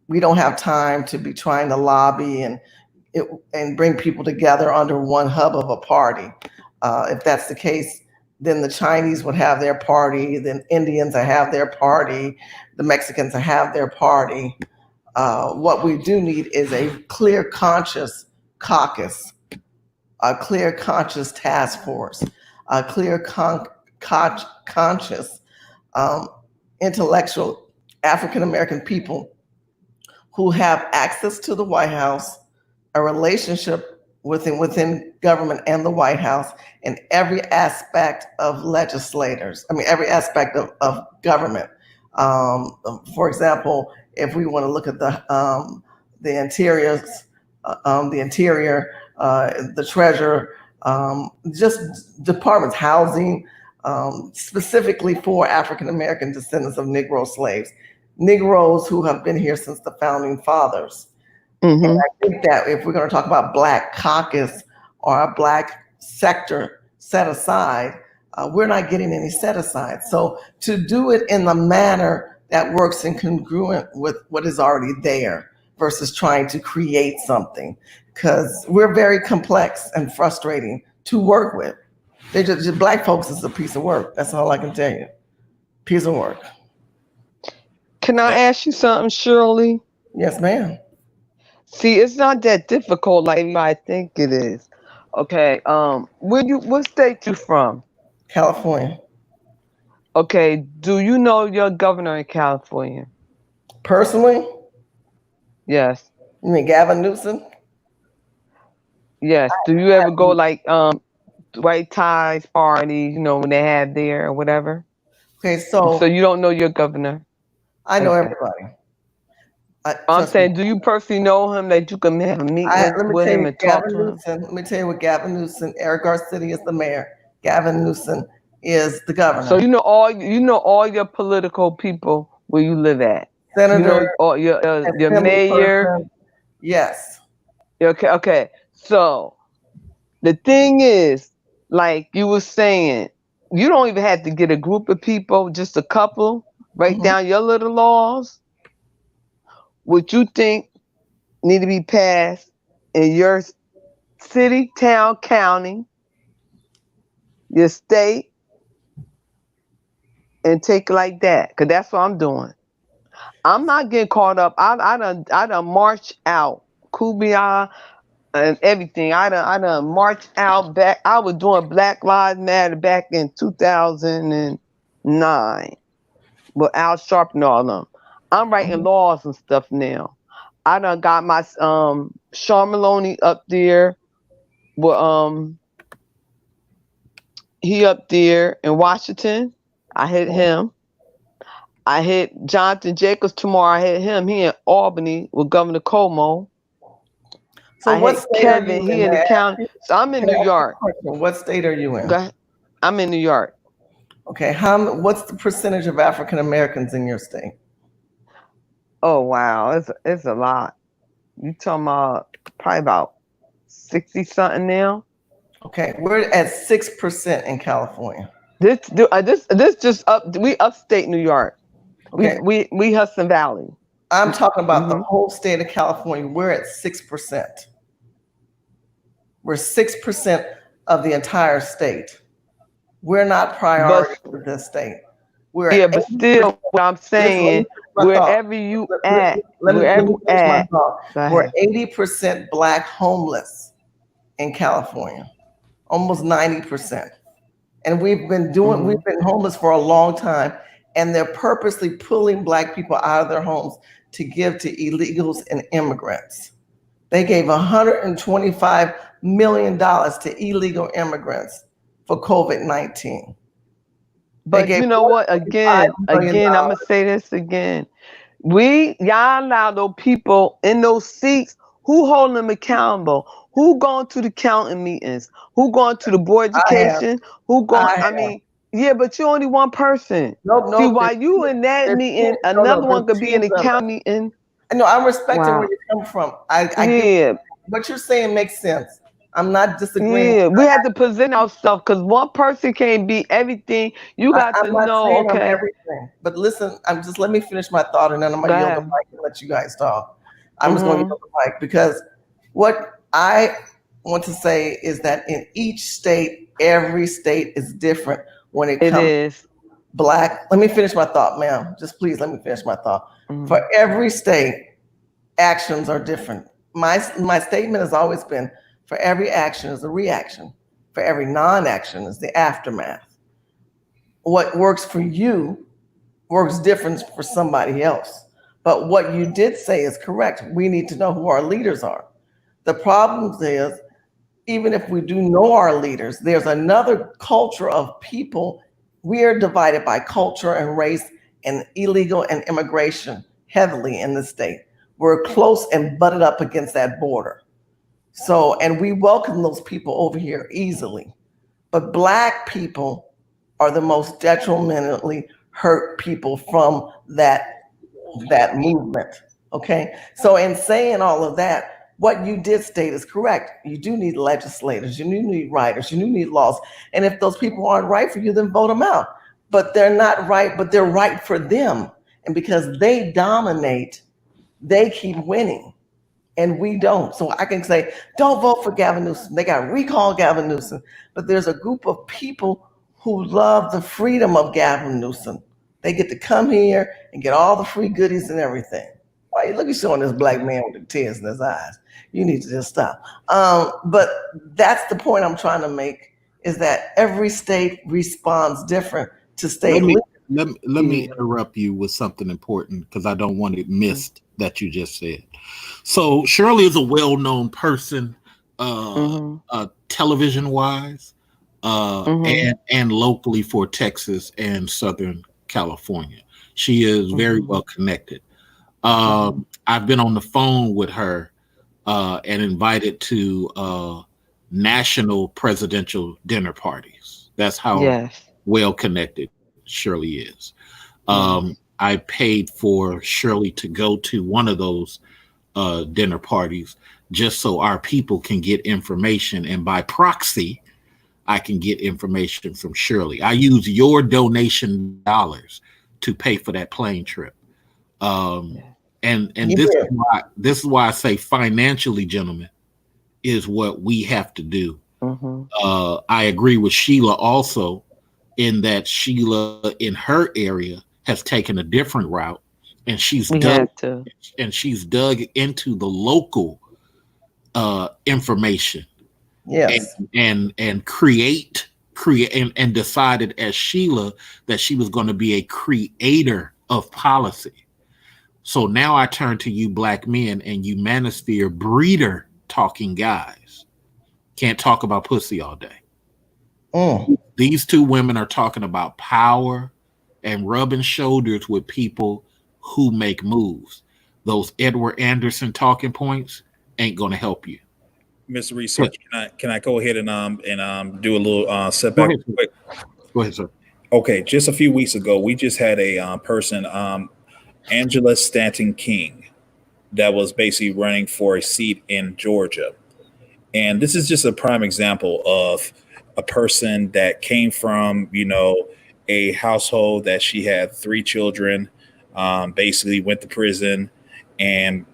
We don't have time to be trying to lobby and bring people together under one hub of a party. If that's the case, then the Chinese would have their party, then Indians would have their party, the Mexicans would have their party. What we do need is a clear conscious caucus, a clear conscious task force, a clear conscious intellectual African-American people who have access to the White House, a relationship within government and the White House, and every aspect of every aspect of government. For example, if we want to look at the interior, the treasurer, just departments, housing, specifically for African-American descendants of Negro slaves, Negroes who have been here since the founding fathers. Mm-hmm. And I think that if we're going to talk about Black caucus or a Black sector set aside, we're not getting any set aside. So to do it in the manner that works and congruent with what is already there versus trying to create something, because we're very complex and frustrating to work with. They just Black folks is a piece of work. That's all I can tell you. Piece of work. Can I ask you something, Shirley? Yes, ma'am. See, it's not that difficult like you might think it is. Okay, what state you from? California. Okay, do you know your governor in California? Personally? Yes. You mean Gavin Newsom? Yes. Do you ever go like white ties parties, when they have there or whatever? Okay, so you don't know your governor? I know everybody. I'm saying, do you personally know him that you can have a meeting with him and talk to him? Let me tell you what Gavin Newsom, Eric Garcetti is the mayor. Gavin Newsom is the governor. So you know all your political people where you live at. Senator, all your mayor. Person. Yes. Okay. So the thing is, like you were saying, you don't even have to get a group of people, just a couple, write down your little laws. What you think need to be passed in your city, town, county, your state, and take it like that. Cause that's what I'm doing. I'm not getting caught up. I done march out Kumbaya and everything. I done march out back. I was doing Black Lives Matter back in 2009 with Al Sharpton and all of them. I'm writing laws and stuff now. I done got my Sean Maloney up there. Well, he up there in Washington. I hit him. I hit Jonathan Jacobs tomorrow. I hit him. He in Albany with Governor Cuomo. So I hit Kevin. He in the county. So I'm in New York. What state are you in? I'm in New York. Okay. What's the percentage of African Americans in your state? Oh wow, it's a lot. You talking about probably about 60 something now? Okay, we're at 6% in California. This just we upstate New York. Okay. We Hudson Valley. I'm talking about the whole state of California. We're at 6%. We're 6% of the entire state. We're not priority for this state. But still, what I'm saying, wherever you at, we're 80% Black homeless in California, almost 90%. And we've been homeless for a long time. and they're purposely pulling Black people out of their homes to give to illegals and immigrants. They gave $125 million to illegal immigrants for COVID-19. But you know what? Again, I'm gonna say this again. Y'all allow those people in those seats. Who holding them accountable? Who going to the counting meetings? Who going to the board of education? Who going? I mean, yeah, but you're only one person. Nope. See, while you in that meeting, another one could be in the county meeting. No, I'm respecting where you come from. I get what you're saying makes sense. I'm not disagreeing. Yeah, we have to present ourselves because one person can't be everything. You got to know, okay. Everything. But listen, let me finish my thought, and then I'm gonna yield the mic and let you guys talk. I'm just gonna yield the mic because what I want to say is that in each state, every state is different when it comes to Black. Let me finish my thought, ma'am. Just please let me finish my thought. For every state, actions are different. My statement has always been, for every action is a reaction. For every non-action is the aftermath. What works for you works different for somebody else. But what you did say is correct. We need to know who our leaders are. The problem is, even if we do know our leaders, there's another culture of people. We are divided by culture and race and illegal and immigration heavily in the state. We're close and butted up against that border. So, and we welcome those people over here easily. But Black people are the most detrimentally hurt people from that movement. Okay. So in saying all of that, what you did state is correct. You do need legislators, you do need writers, you do need laws. And if those people aren't right for you, then vote them out. But they're not right, but they're right for them. And because they dominate, they keep winning. And we don't. So I can say, don't vote for Gavin Newsom. They got to recall Gavin Newsom. But there's a group of people who love the freedom of Gavin Newsom. They get to come here and get all the free goodies and everything. Why you look at showing this Black man with the tears in his eyes? You need to just stop. But that's the point I'm trying to make, is that every state responds different to state. Let me interrupt you with something important because I don't want it missed that you just said. So Shirley is a well-known person, television-wise, and locally for Texas and Southern California. She is very well connected. I've been on the phone with her and invited to national presidential dinner parties. That's how well connected Shirley is. I paid for Shirley to go to one of those dinner parties just so our people can get information, and by proxy I can get information from Shirley. I use your donation dollars to pay for that plane trip. And this is why I say financially, gentlemen, is what we have to do. I agree with Sheila also in that Sheila in her area has taken a different route, and she's dug into the local information. And create and decided as Sheila that she was going to be a creator of policy. So now I turn to you Black men and you manosphere breeder talking guys. Can't talk about pussy all day. These two women are talking about power and rubbing shoulders with people who make moves. Those Edward Anderson talking points ain't going to help you. Mr. Research, can I go ahead and do a little setback? Go ahead, sir. Okay, just a few weeks ago, we just had a person, Angela Stanton King, that was basically running for a seat in Georgia. And this is just a prime example of a person that came from, a household that she had 3 children, basically went to prison and,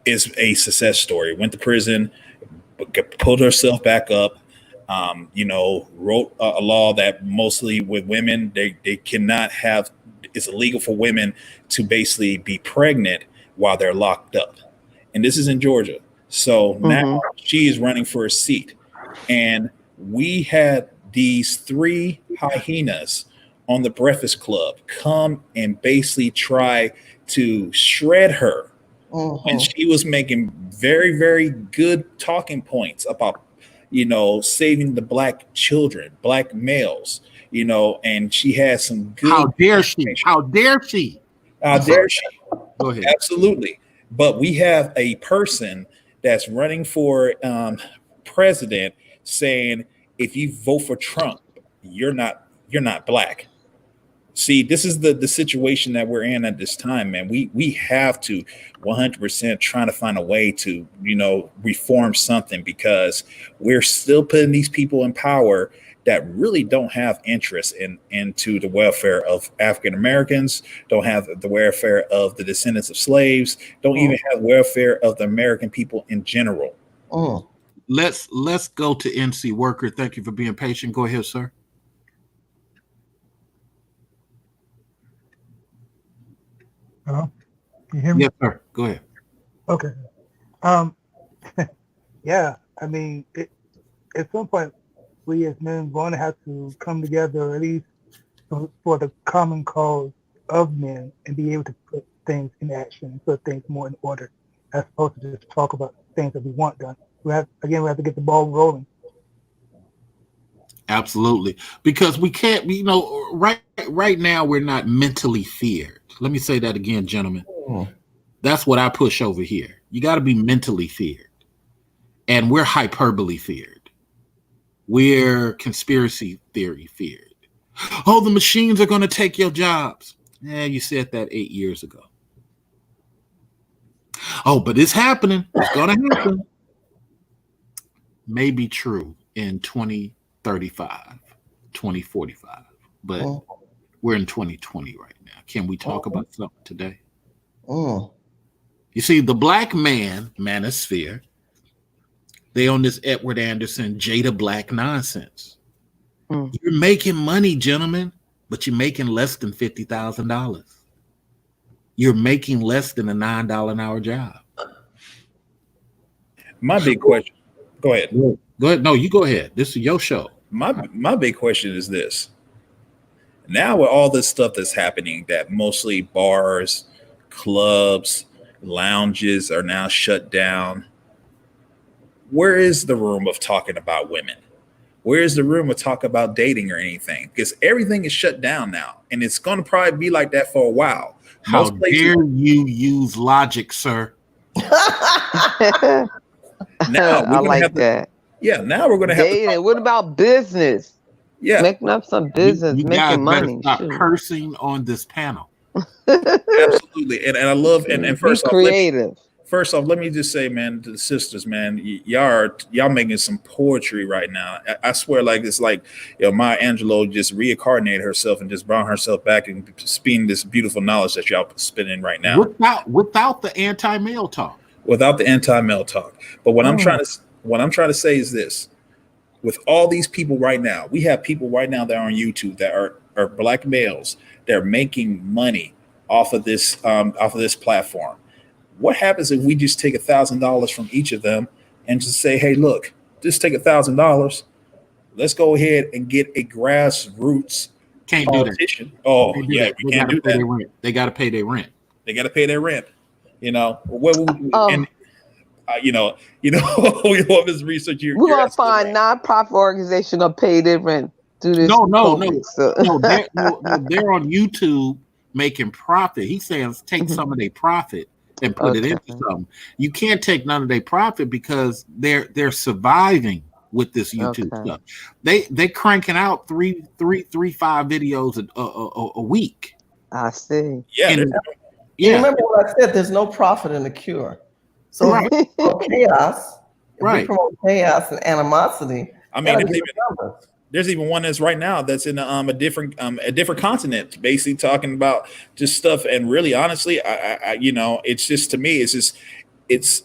is a success story. Went to prison, pulled herself back up, wrote a law that mostly with women, they cannot have, it's illegal for women to basically be pregnant while they're locked up. And this is in Georgia. So now she is running for a seat. And we had these 3 hyenas on the Breakfast Club come and basically try to shred her. And she was making very, very good talking points about, saving the black children, black males, and she had some good. How dare she? How dare she? How dare she? Go ahead. Absolutely. But we have a person that's running for president saying, if you vote for Trump, you're not black. See, this is the situation that we're in at this time, man. We have to 100% trying to find a way to, reform something, because we're still putting these people in power that really don't have interest into the welfare of African Americans, don't have the welfare of the descendants of slaves, don't even have welfare of the American people in general. Let's go to MC Worker. Thank you for being patient. Go ahead, sir. Hello? Can you hear me? Yes, sir. Go ahead. Okay. Yeah, I mean, at some point, we as men going to have to come together, at least for the common cause of men, and be able to put things in action and put things more in order, as opposed to just talk about things that we want done. We have to get the ball rolling. Absolutely. Because we can't, right now we're not mentally feared. Let me say that again, gentlemen. That's what I push over here. You got to be mentally feared. And we're hyperbole feared. We're conspiracy theory feared. Oh, the machines are going to take your jobs. Yeah, you said that 8 years ago. Oh, but it's happening. It's going to happen. May be true in 2035, 2045. But we're in 2020 right now. Can we talk about something today? You see, the black manosphere, they on this Edward Anderson, Jada Black nonsense. You're making money, gentlemen, but you're making less than $50,000. You're making less than a $9 an hour job. My big question. Go ahead. Go ahead. No, you go ahead. This is your show. My big question is this. Now with all this stuff that's happening, that mostly bars, clubs, lounges are now shut down, where is the room of talking about women? Where is the room of talk about dating or anything? Because everything is shut down now, and it's going to probably be like that for a while. How dare you use logic, sir? Now I like that. Yeah, now we're going to have dating. What about business? Yeah, making up some business, you making guys money. Stop cursing on this panel. Absolutely, and I love and first off, creative. Let me just say, man, to the sisters, man, y'all making some poetry right now. I swear, like it's like Maya Angelou just reincarnated herself and just brought herself back and speaking this beautiful knowledge that y'all spinning right now. Without the anti-male talk. Without the anti-male talk. But what I'm trying to say is this: with all these people right now, we have people right now that are on YouTube that are black males that are making money off of this platform. What happens if we just take $1,000 from each of them and just say, hey, look, just take $1,000. Let's go ahead and get a grassroots politician. Oh, yeah, we can't do that. They got to pay their rent. They got to pay their rent. You know, and you know, we want this research. We're gonna find nonprofit organization gonna pay their rent. Do this? No. They're on YouTube making profit. He's saying take some of their profit and put it into something. You can't take none of their profit because they're surviving with this YouTube stuff. They cranking out three, 5 videos a week. I see. Yeah. Remember what I said? There's no profit in the cure. So if we promote chaos, we promote chaos and animosity. I mean, there's even one that's right now that's in a different continent, basically talking about just stuff. And really, honestly, I it's just, to me, it's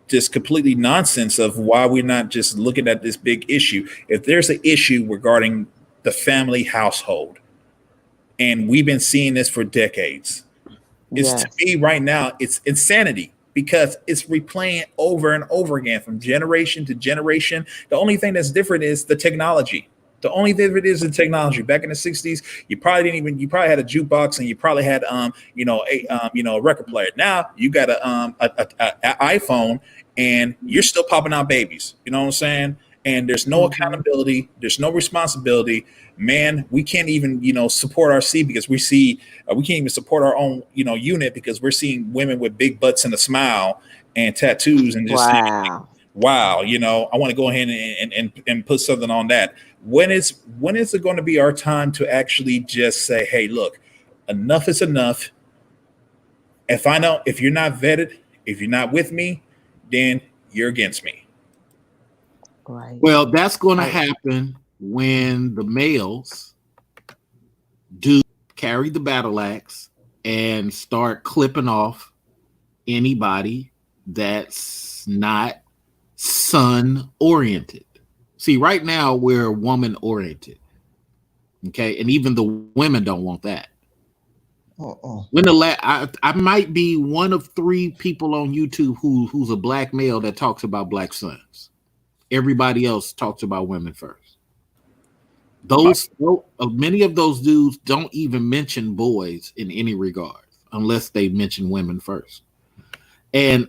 just completely nonsense of why we're not just looking at this big issue. If there's an issue regarding the family household, and we've been seeing this for decades, to me right now, it's insanity. Because it's replaying over and over again from generation to generation. The only thing that's different is the technology. The only difference is in technology. Back in the '60s, you probably had a jukebox and you probably had a record player. Now you got a iPhone and you're still popping out babies. You know what I'm saying? And there's no accountability, there's no responsibility. Man, we can't even support our seed because we can't even support our own unit because we're seeing women with big butts and a smile and tattoos and just saying, wow, I want to go ahead and put something on that. When is it going to be our time to actually just say, hey, look, enough is enough. If you're not vetted, if you're not with me, then you're against me. Right. Well, that's going to happen when the males do carry the battle axe and start clipping off anybody that's not son oriented. See, right now we're woman oriented. Okay. And even the women don't want that. I might be one of 3 people on YouTube who's a black male that talks about black sons. Everybody else talks about women first. Many of those dudes don't even mention boys in any regard unless they mention women first. And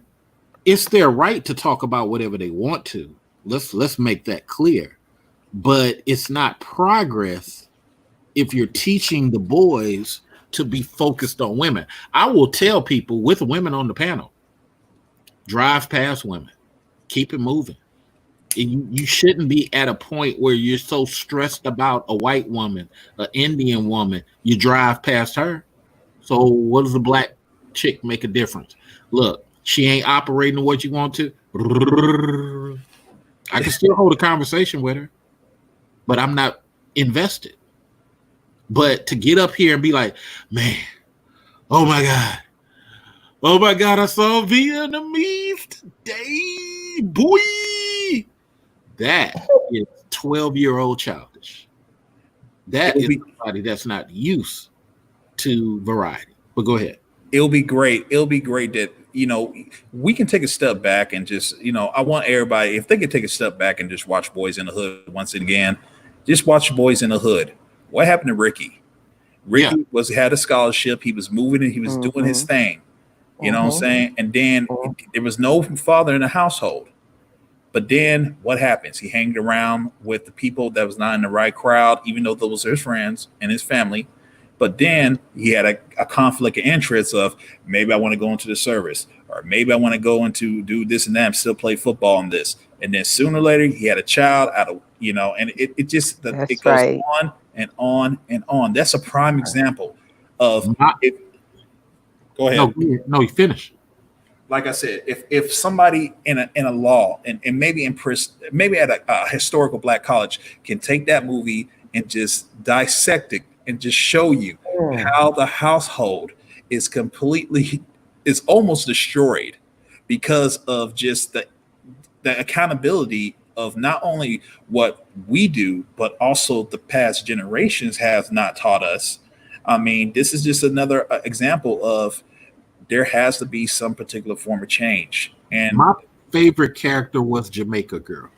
it's their right to talk about whatever they want to. Let's make that clear. But it's not progress if you're teaching the boys to be focused on women. I will tell people with women on the panel, drive past women, keep it moving. You shouldn't be at a point where you're so stressed about a white woman, an Indian woman, you drive past her. So what does a black chick make a difference? Look, she ain't operating the way you want to. I can still hold a conversation with her, but I'm not invested. But to get up here and be like, man, oh my God, I saw Vietnamese today, boy. That is 12-year-old childish. That is somebody that's not used to variety. But go ahead. It'll be great. It'll be great that, we can take a step back and just, I want everybody, if they could take a step back and just watch Boys in the Hood once again, just watch Boys in the Hood. What happened to Ricky? Ricky had a scholarship. He was moving and he was doing his thing. You know what I'm saying? And then there was no father in the household. But then what happens? He hanged around with the people that was not in the right crowd, even though those were his friends and his family. But then he had a conflict of interest of maybe I want to go into the service, or maybe I want to go into do this and that and still play football and this. And then sooner or later he had a child out of, and it just it goes on and on and on. That's a prime example of it. Go ahead. No, you finish. Like I said, if somebody in a law and maybe in prison, maybe at a historical black college can take that movie and just dissect it and just show you how the household is almost destroyed because of just the accountability of not only what we do, but also the past generations have not taught us. I mean, this is just another example of there has to be some particular form of change. And my favorite character was Jamaica Girl.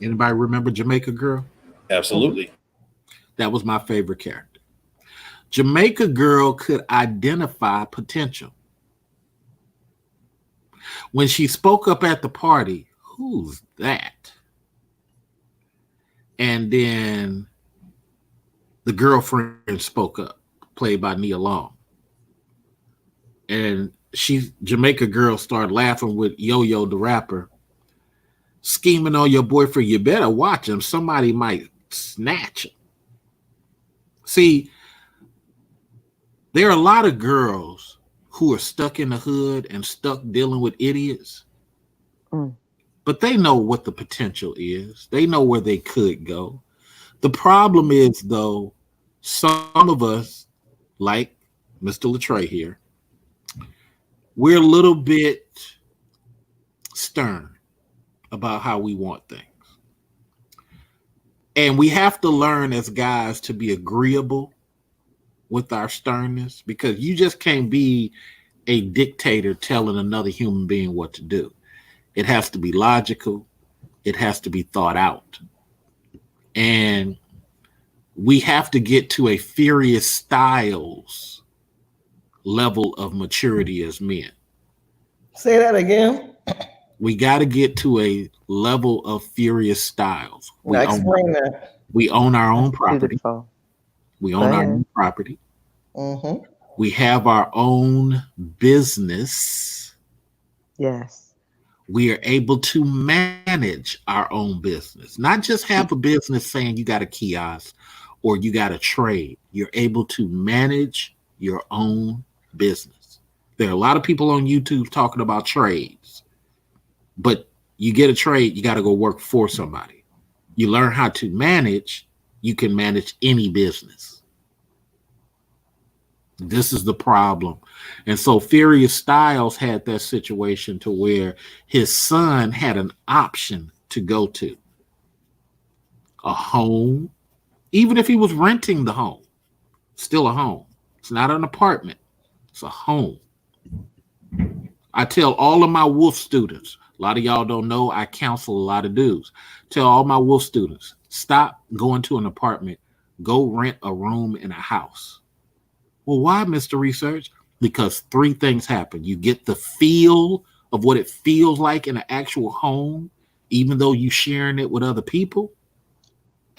Anybody remember Jamaica Girl? Absolutely. That was my favorite character. Jamaica Girl could identify potential. When she spoke up at the party, who's that? And then the girlfriend spoke up, played by Nia Long. And Jamaica Girl started laughing with Yo-Yo the rapper, scheming on your boyfriend. You better watch him. Somebody might snatch him. See, there are a lot of girls who are stuck in the hood and stuck dealing with idiots. But they know what the potential is. They know where they could go. The problem is, though, some of us, like Mr. Latreille here, we're a little bit stern about how we want things. And we have to learn as guys to be agreeable with our sternness, because you just can't be a dictator telling another human being what to do. It has to be logical. It has to be thought out. And we have to get to a Furious Styles level of maturity as men. Say that again. We got to get to a level of Furious Styles. Now explain that. We own our own property. Beautiful. We own our own property. Mm-hmm. We have our own business. Yes. We are able to manage our own business, not just have a business saying you got a kiosk or you got a trade. You're able to manage your own business. There are a lot of people on YouTube talking about trades, but you get a trade, you got to go work for somebody. You learn how to manage, you can manage any business. This is the problem. And so Furious Styles had that situation to where his son had an option to go to a home, even if he was renting the home, still a home. It's not an apartment. It's a home. I tell all of my Wolf students, a lot of y'all don't know, I counsel a lot of dudes. Tell all my Wolf students, stop going to an apartment, go rent a room in a house. Well, why, Mr. Research? Because three things happen. You get the feel of what it feels like in an actual home, even though you're sharing it with other people.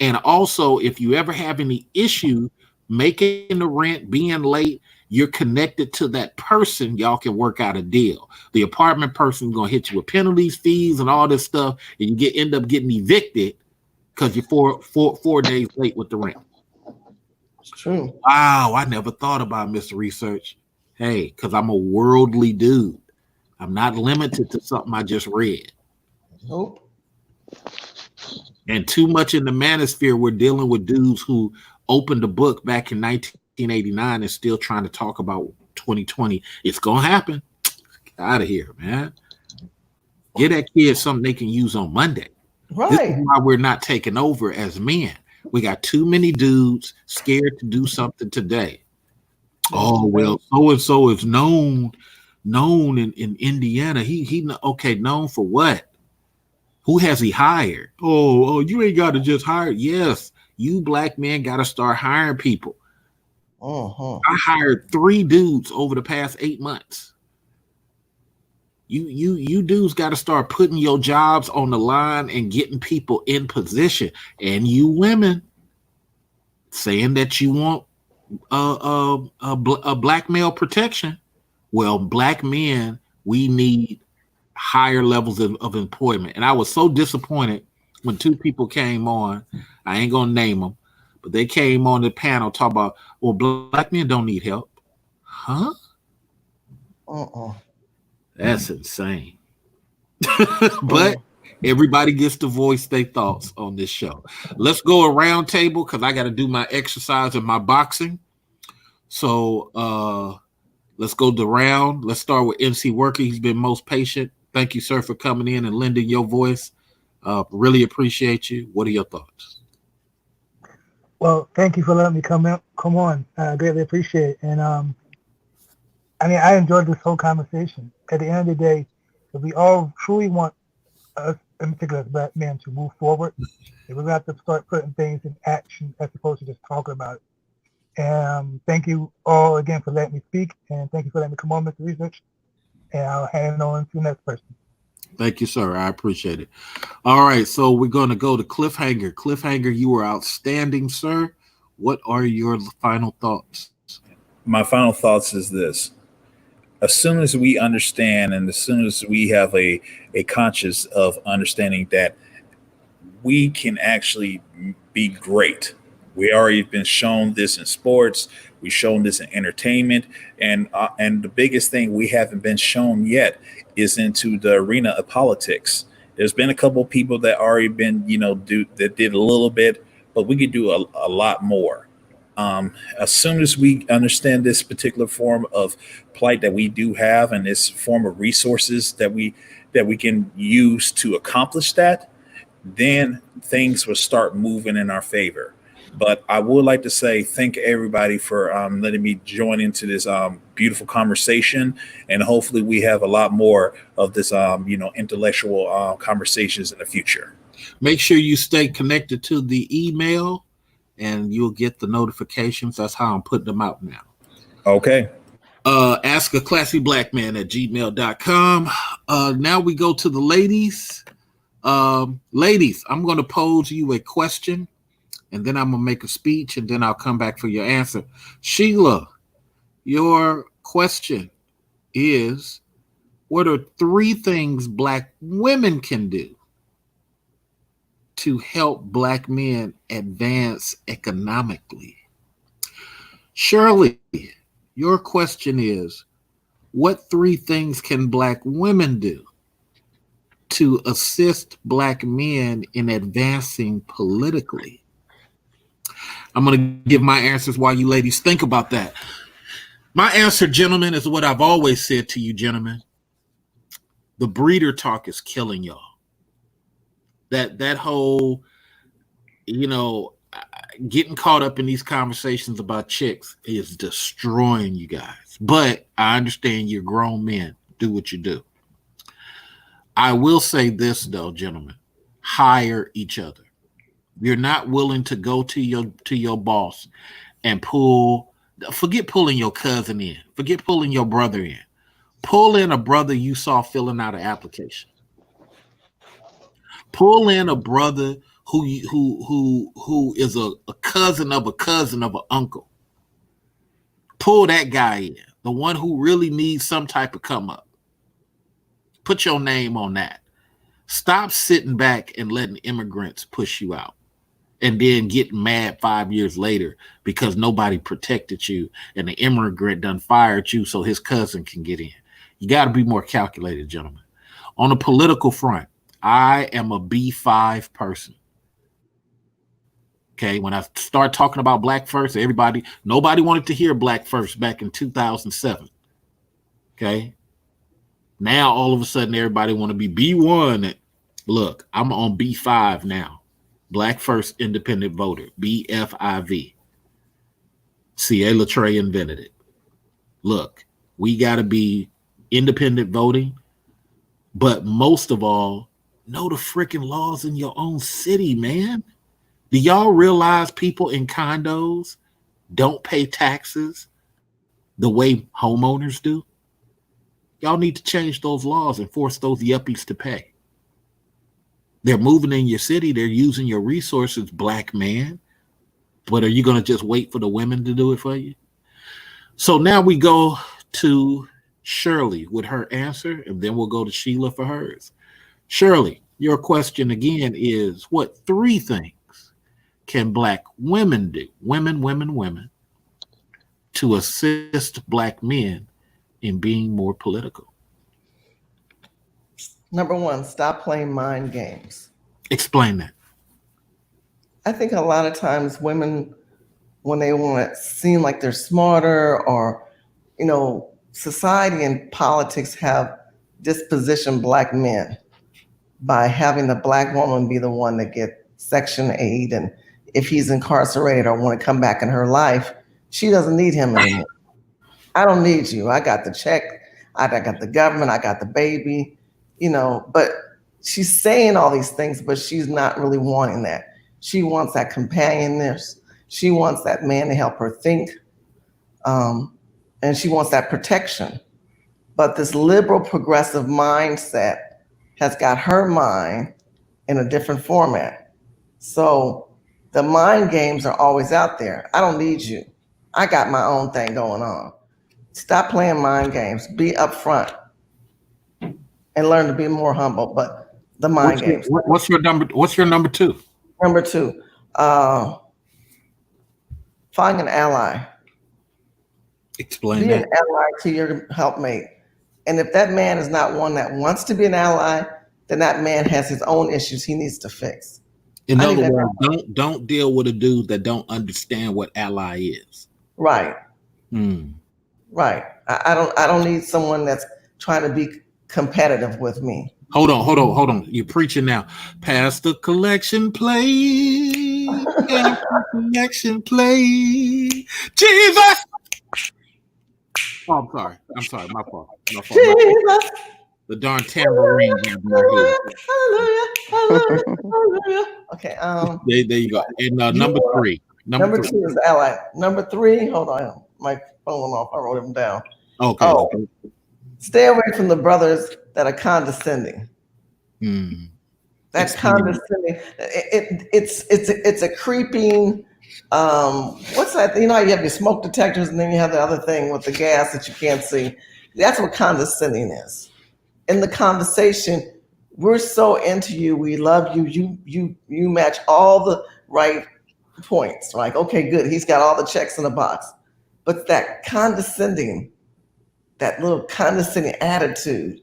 And also, if you ever have any issue making the rent, being late, you're connected to that person. Y'all can work out a deal. The apartment person is going to hit you with penalties, fees, and all this stuff, and you end up getting evicted because you're four days late with the rent. It's true. Wow, I never thought about Mr. Research. Hey, because I'm a worldly dude. I'm not limited to something I just read. Nope. And too much in the manosphere, we're dealing with dudes who opened a book back in 1989 and still trying to talk about 2020. It's going to happen. Get out of here, man. Get that kid something they can use on Monday. Right. This is why we're not taking over as men. We got too many dudes scared to do something today. Oh, well, so-and-so is known in Indiana. He okay, known for what? Who has he hired? Oh, you ain't got to just hire. Yes, you black men got to start hiring people. Uh-huh. I hired 3 dudes over the past 8 months. You dudes got to start putting your jobs on the line and getting people in position. And you women saying that you want a black male protection. Well, black men, we need higher levels of employment. And I was so disappointed when 2 people came on. I ain't gonna name them, but they came on the panel talking about, well, black men don't need help. Huh? That's insane. But everybody gets to voice their thoughts on this show. Let's go a round table because I got to do my exercise and my boxing. So let's go the round. Let's start with MC Worker. He's been most patient. Thank you, sir, for coming in and lending your voice. Really appreciate you. What are your thoughts? Well, thank you for letting me come on. I greatly appreciate it. And I enjoyed this whole conversation. At the end of the day, if we all truly want us, in particular as black men, to move forward, we're going to have to start putting things in action as opposed to just talking about it. And thank you all again for letting me speak, and thank you for letting me come on, Mr. Research. And I'll hand it on to the next person. Thank you, sir. I appreciate it. All right, so we're going to go to Cliffhanger. Cliffhanger, you were outstanding, sir. What are your final thoughts? My final thoughts is this. As soon as we understand and as soon as we have a conscious of understanding that we can actually be great. We already been shown this in sports. We've shown this in entertainment. And the biggest thing we haven't been shown yet is into the arena of politics. There's been a couple of people that already been, that did a little bit, but we could do a lot more. As soon as we understand this particular form of plight that we do have and this form of resources that we can use to accomplish that, then things will start moving in our favor. But I would like to say thank everybody for letting me join into this beautiful conversation, and hopefully we have a lot more of this intellectual conversations in the future. Make sure you stay connected to the email and you'll get the notifications. That's how I'm putting them out now. Okay. Ask a classy black man at gmail.com. Now we go to the ladies. Ladies, I'm going to pose you a question and then I'm going to make a speech and then I'll come back for your answer. Sheila, your question is, what are 3 things black women can do to help black men advance economically? Shirley, your question is, what 3 things can black women do to assist black men in advancing politically? I'm going to give my answers while you ladies think about that. My answer, gentlemen, is what I've always said to you, gentlemen. The breeder talk is killing y'all. That whole, getting caught up in these conversations about chicks is destroying you guys. But I understand you're grown men. Do what you do. I will say this, though, gentlemen. Hire each other. You're not willing to go to your boss and forget pulling your cousin in. Forget pulling your brother in. Pull in a brother you saw filling out an application. Pull in a brother who is a cousin of an uncle. Pull that guy in, the one who really needs some type of come up. Put your name on that. Stop sitting back and letting immigrants push you out and then get mad 5 years later because nobody protected you and the immigrant done fired you so his cousin can get in. You got to be more calculated, gentlemen. On the political front, I am a B5 person. Okay, when I start talking about Black First, nobody wanted to hear Black First back in 2007. Okay, now all of a sudden everybody want to be B1. Look, I'm on B5 now. Black First Independent Voter, BFIV. C.A. Latreille invented it. Look, we got to be independent voting, but most of all, know the freaking laws in your own city, man. Do y'all realize people in condos don't pay taxes the way homeowners do? Y'all need to change those laws and force those yuppies to pay. They're moving in your city. They're using your resources, black man. But are you going to just wait for the women to do it for you? So now we go to Shirley with her answer, and then we'll go to Sheila for hers. Shirley, your question again is, what 3 things can black women do, women, to assist black men in being more political? Number 1, stop playing mind games. Explain that. I think a lot of times women, when they want to seem like they're smarter or, society and politics have dispositioned black men by having the black woman be the one that get Section 8. And if he's incarcerated or want to come back in her life, she doesn't need him anymore. I don't need you. I got the check. I got the government. I got the baby, but she's saying all these things, but she's not really wanting that. She wants that companionness. She wants that man to help her think. And she wants that protection. But this liberal progressive mindset has got her mind in a different format. So the mind games are always out there. I don't need you. I got my own thing going on. Stop playing mind games. Be upfront and learn to be more humble. But the mind games. What's your number 2? Number 2, find an ally. Explain be that. An ally to your helpmate. And if that man is not one that wants to be an ally, then that man has his own issues he needs to fix. In other words, don't deal with a dude that don't understand what ally is. Right. Right. I don't need someone that's trying to be competitive with me. Hold on. You're preaching now. Pass the collection plate. Pass the collection plate. Jesus. Oh, I'm sorry. My fault. Jesus. The darn tambourine. Hallelujah. Hallelujah. Okay. There you go. And number You are- three. Number 2 is ally. Number 3, hold on. My phone went off. I wrote them down. Okay. Oh, stay away from the brothers that are condescending. Hmm. That Explain. condescending. It's a creeping. What's that? You know how you have your smoke detectors, and then you have the other thing with the gas that you can't see. That's what condescending is. In the conversation, we're so into you. We love you. You match all the right points. Like, okay, good. He's got all the checks in the box. But that condescending, that little condescending attitude,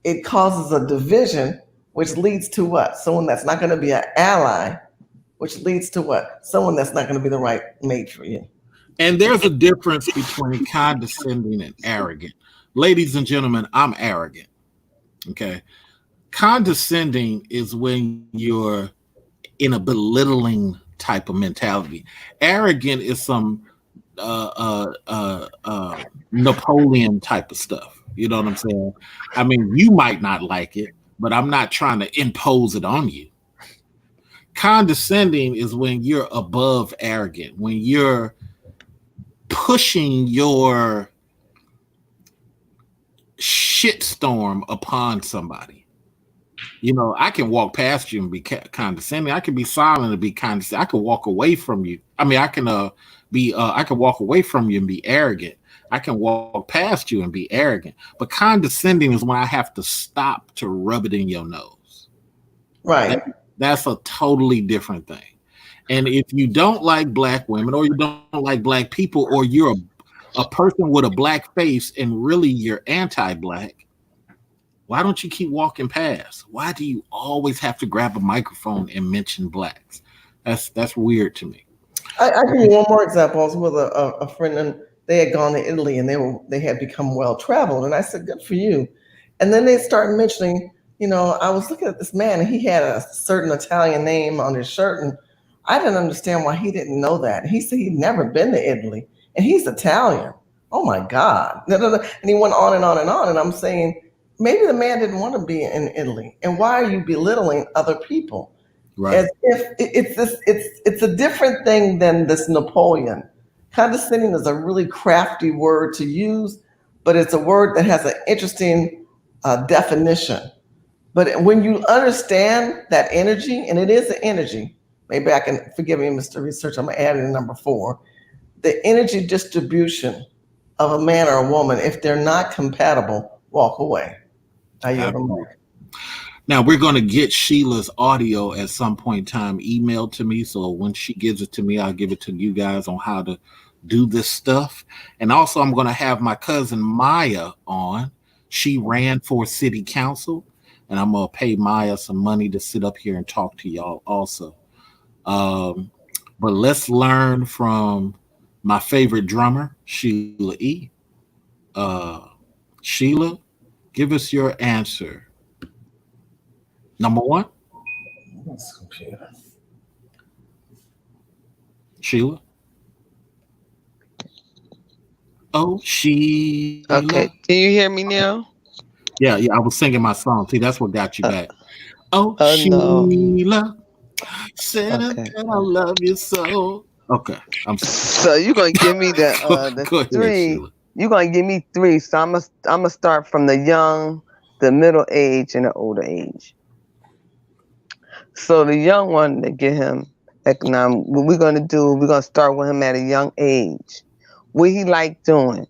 it causes a division, which leads to what? Someone that's not going to be an ally, which leads to what? Someone that's not going to be the right mate for you. And there's a difference between condescending and arrogant. Ladies and gentlemen, I'm arrogant. Okay. Condescending is when you're in a belittling type of mentality. Arrogant is some Napoleon type of stuff. You know what I'm saying? I mean, you might not like it, but I'm not trying to impose it on you. Condescending is when you're above arrogant, when you're pushing your shitstorm upon somebody. You know, I can walk past you and be condescending. I can be silent and be condescending. I can walk away from you. I mean, I can walk away from you and be arrogant. I can walk past you and be arrogant. But condescending is when I have to stop to rub it in your nose. Right. That's a totally different thing. And if you don't like black women, or you don't like black people, or you're a person with a black face and really you're anti-black, why don't you keep walking past? Why do you always have to grab a microphone and mention blacks? That's weird to me. I give you one more example. I was with a friend, and they had gone to Italy, and they had become well traveled, and I said, "Good for you." And then they started mentioning, you know, I was looking at this man, and he had a certain Italian name on his shirt, and I didn't understand why he didn't know that. He said he'd never been to Italy, and he's Italian. Oh my God! And he went on and on and on, and I'm saying, maybe the man didn't want to be in Italy, and why are you belittling other people? Right. As if it's a different thing than this Napoleon. Condescending is a really crafty word to use, but it's a word that has an interesting definition. But when you understand that energy, and it is an energy, maybe I can, forgive me, Mr. Research, I'm gonna add in number 4, the energy distribution of a man or a woman, if they're not compatible, walk away. Now we're going to get Sheila's audio at some point in time emailed to me. So when she gives it to me, I'll give it to you guys on how to do this stuff. And also I'm going to have my cousin Maya on. She ran for city council, and I'm going to pay Maya some money to sit up here and talk to y'all also. But let's learn from my favorite drummer, Sheila E. Sheila, give us your answer. Number 1. Sheila. Oh, Sheila. Okay. Can you hear me now? Yeah. I was singing my song. See, that's what got you back. Oh, no. Sheila. Said I love you so. Okay. I'm sorry. So you're gonna give me the Go ahead, 3. Sheila. You're gonna give me 3. So I'm gonna start from the young, the middle age, and the older age. So the young one, to get him economic, what we're gonna start with him at a young age. What he like doing?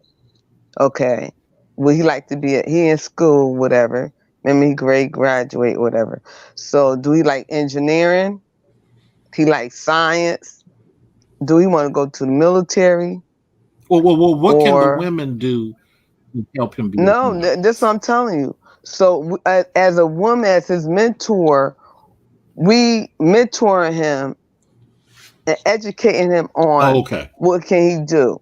Okay. What he like to be at? He in school, whatever. Maybe he graduate, whatever. So do he like engineering? He like science? Do he want to go to the military? Well, what can the women do to help him be? No, this is what I'm telling you. So as a woman, as his mentor, we mentoring him and educating him on what can he do.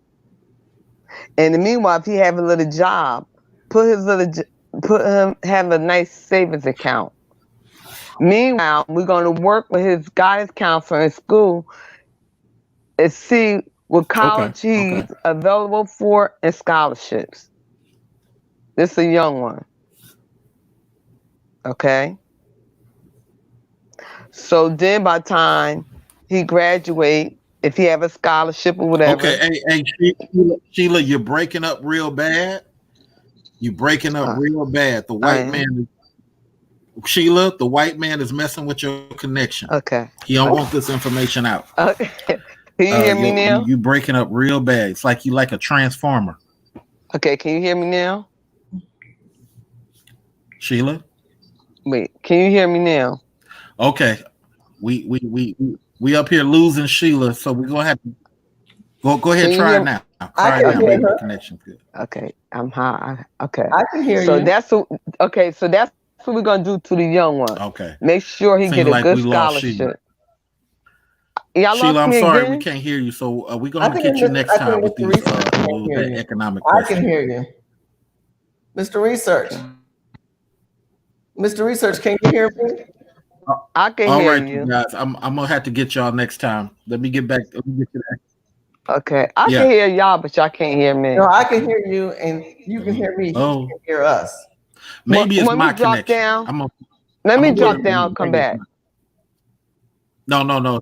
And in the meanwhile, if he have a little job, put him have a nice savings account. Meanwhile, we're going to work with his guidance counselor in school and see what college he's available for and scholarships. This is a young one. Okay. So then by the time he graduate, if he have a scholarship or whatever, Okay, hey, Sheila, you're breaking up real bad. You're breaking up uh, real bad. The I white am. man, Sheila, the white man is messing with your connection. Okay. He don't want this information out. Okay. Can you hear me now? You breaking up real bad. It's like you like a transformer. Okay, can you hear me now? Sheila? Wait, can you hear me now? Okay. We up here losing Sheila, so we're gonna have to go ahead Can and you try hear it me? now. I Try it can now. hear Maybe her. the connection's good. Okay, I'm high. Okay. I can hear So you. that's what we're gonna do to the young one. Okay. Make sure he Seems get a like good we lost Sheila. scholarship. Y'all Sheila, lost I'm me sorry again? we can't hear you. So we're I gonna think get you Mr. next I time think with Mr. these Research can little hear that you. economic I can questions. hear you. Mr. Research. Mr. Research, can you hear me? I can All hear right, you you. guys. I'm gonna have to get y'all next time. Let me get back. Let me get to that. Okay. I Yeah. can hear y'all, but y'all can't hear me. No, I can hear you, and you can hear me. He Oh, can hear us. maybe it's When my we drop connection. down, I'm let me gonna put drop it. down, come Maybe it's back. no.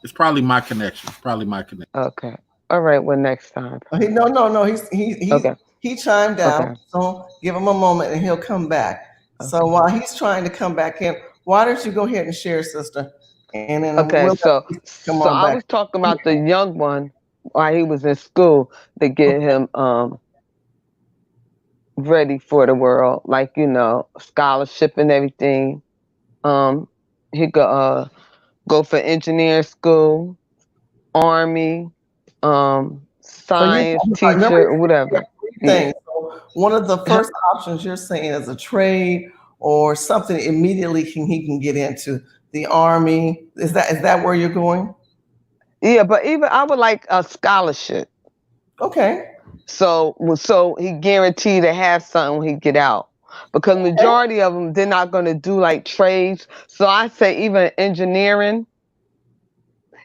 It's probably my connection. It's probably my connection. Okay. All right, well next time. No. Okay. He chimed out. Okay. So give him a moment, and he'll come back. So Okay. while he's trying to come back in, why don't you go ahead and share, sister, and then Okay, we'll so come so on I back. was talking about the young one while he was in school to get him ready for the world, like scholarship and everything. He could go for engineering school, army, So you're science talking about teacher, or whatever. three Yeah. things. So one of the first options you're saying is a trade or something immediately he can get into the army. Is that where you're going? Yeah, but even I would like a scholarship. Okay. So he guaranteed to have something when he get out. Because majority of them, they're not going to do like trades. So I say even engineering,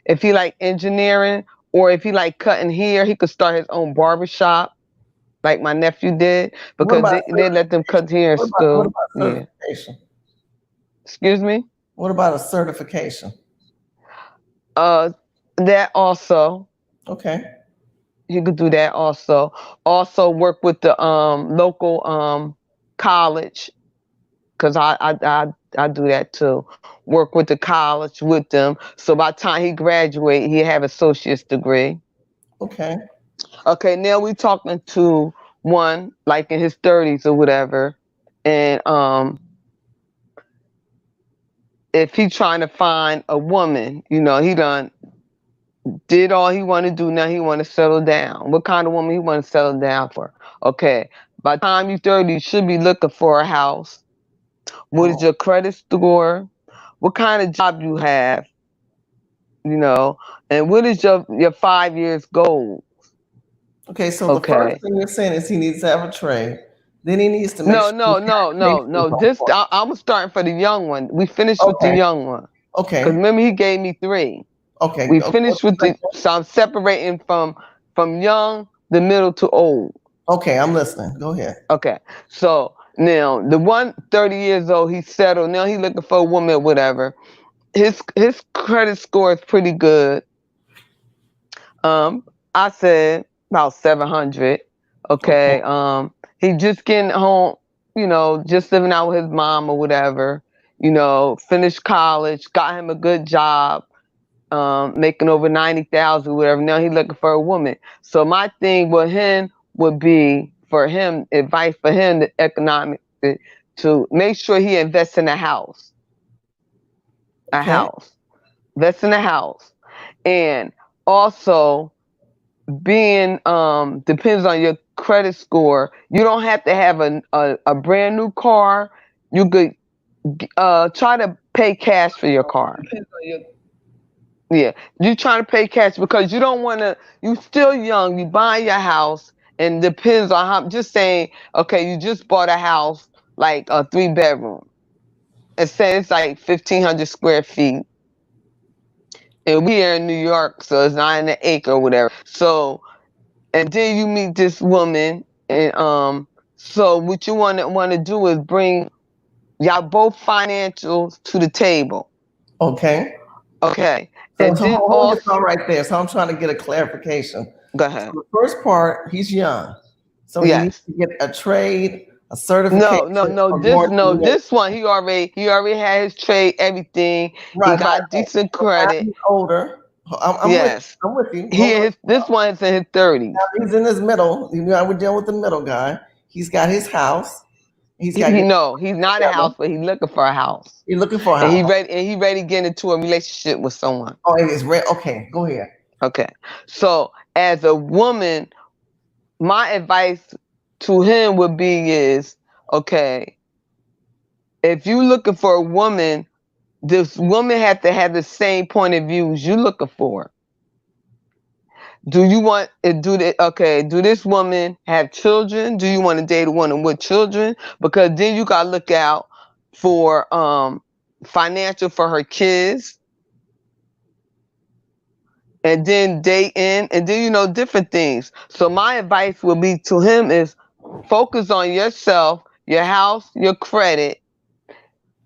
if he like engineering or if he like cutting hair, he could start his own barbershop like my nephew did What because about they let them cut hair in what school. about Yeah. certification? Excuse me? What about a certification? That also, Okay. he could do that also. Also work with the local college because I do that too. Work with the college with them. So by the time he graduate, he have associate's degree. Okay. Okay, now we talking to one like in his 30s or whatever, and if he trying to find a woman, he done did all he want to do. Now he want to settle down. What kind of woman he want to settle down for? Okay, by the time you 30, you should be looking for a house. What is your credit score? What kind of job you have? And what is your 5 years goal? Okay. So the first Okay. thing you're saying is he needs to have a trade. Then he needs to make No, sure no, no, no, no. I'm starting for the young one. We finished with the Okay. young one. Because Okay. remember he gave me 3. Okay. We finished with so I'm separating from young, the middle to old. Okay, I'm listening. Go ahead. Okay. So now the one 30 years old, he's settled. Now he looking for a woman, whatever. His credit score is pretty good. I said about 700. Okay. He just getting home, just living out with his mom or whatever. Finished college, got him a good job, making over 90,000, whatever. Now he looking for a woman. So my thing with him would be for him, advice for him, the economic, to make sure he invests in a house. A Okay. house. Invest in a house. And also being depends on your credit score. You don't have to have a brand new car. You could try to pay cash for your car. Yeah, you trying to pay cash because you don't want to. You still young. You buy your house, and depends on how. Just saying, okay, you just bought a house like a 3-bedroom. And say it's like 1,500 square feet, and we are in New York, so it's not an acre or whatever. So, and then you meet this woman, and so what you want to do is bring y'all both financials to the table. Okay. Okay. So, And so then hold your also, thought right there. So I'm trying to get a clarification. go ahead. The first part, he's young, so he needs Yes. to get a trade, a certification. or going to the- This one, he already had his trade, everything. Right, He got right, right. decent So now credit. he's older. I'm Yes. with you. This one's in his 30s. Now he's in his middle. You know, we're dealing with the middle guy. He's got his house. He's got. No, he's not a house, but he's looking for a house. He's looking for a And house. he ready to get into a relationship with someone. Oh, it is red. Okay, go ahead. Okay. So as a woman, my advice to him would be is, okay, if you looking for a woman, this woman has to have the same point of view as you looking for. Do you want do this woman have children? Do you want to date a woman with children? Because then you gotta look out for financial for her kids. And then dating, and then different things. So my advice would be to him is focus on yourself, your house, your credit,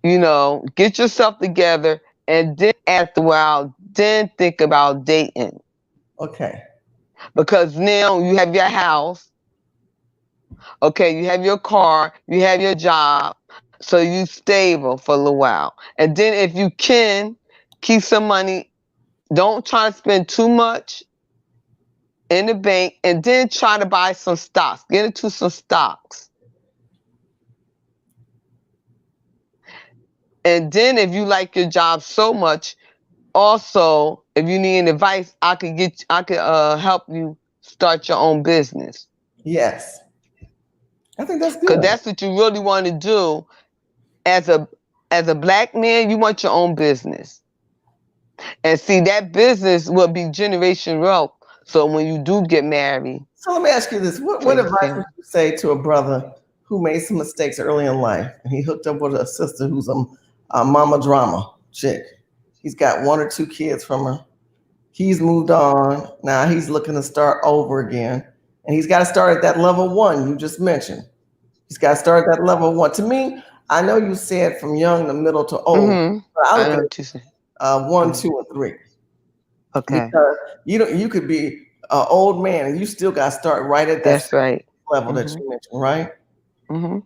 get yourself together, and then after a while, then think about dating. Okay. Because now you have your house, okay, you have your car, you have your job, so you stable for a little while. And then if you can, keep some money. Don't try to spend too much in the bank, and then try to buy some stocks. Get into some stocks. And then if you like your job so much, also, if you need any advice, I could help you start your own business. Yes. I think that's good. Because that's what you really want to do. As a black man, you want your own business. And see, that business will be generation wealth. So when you do get married. So let me ask you this. What advice would you say to a brother who made some mistakes early in life and he hooked up with a sister who's a mama drama chick? He's got 1 or 2 kids from her. He's moved on. Now he's looking to start over again. And he's got to start at that level 1 you just mentioned. He's got to start at that level 1. To me, I know you said from young to middle to old. Mm-hmm. But I know look what you said. 1, 2, and 3. Okay. Because you could be an old man and you still got to start right at that That's right. level that you mentioned, right? Mm-hmm.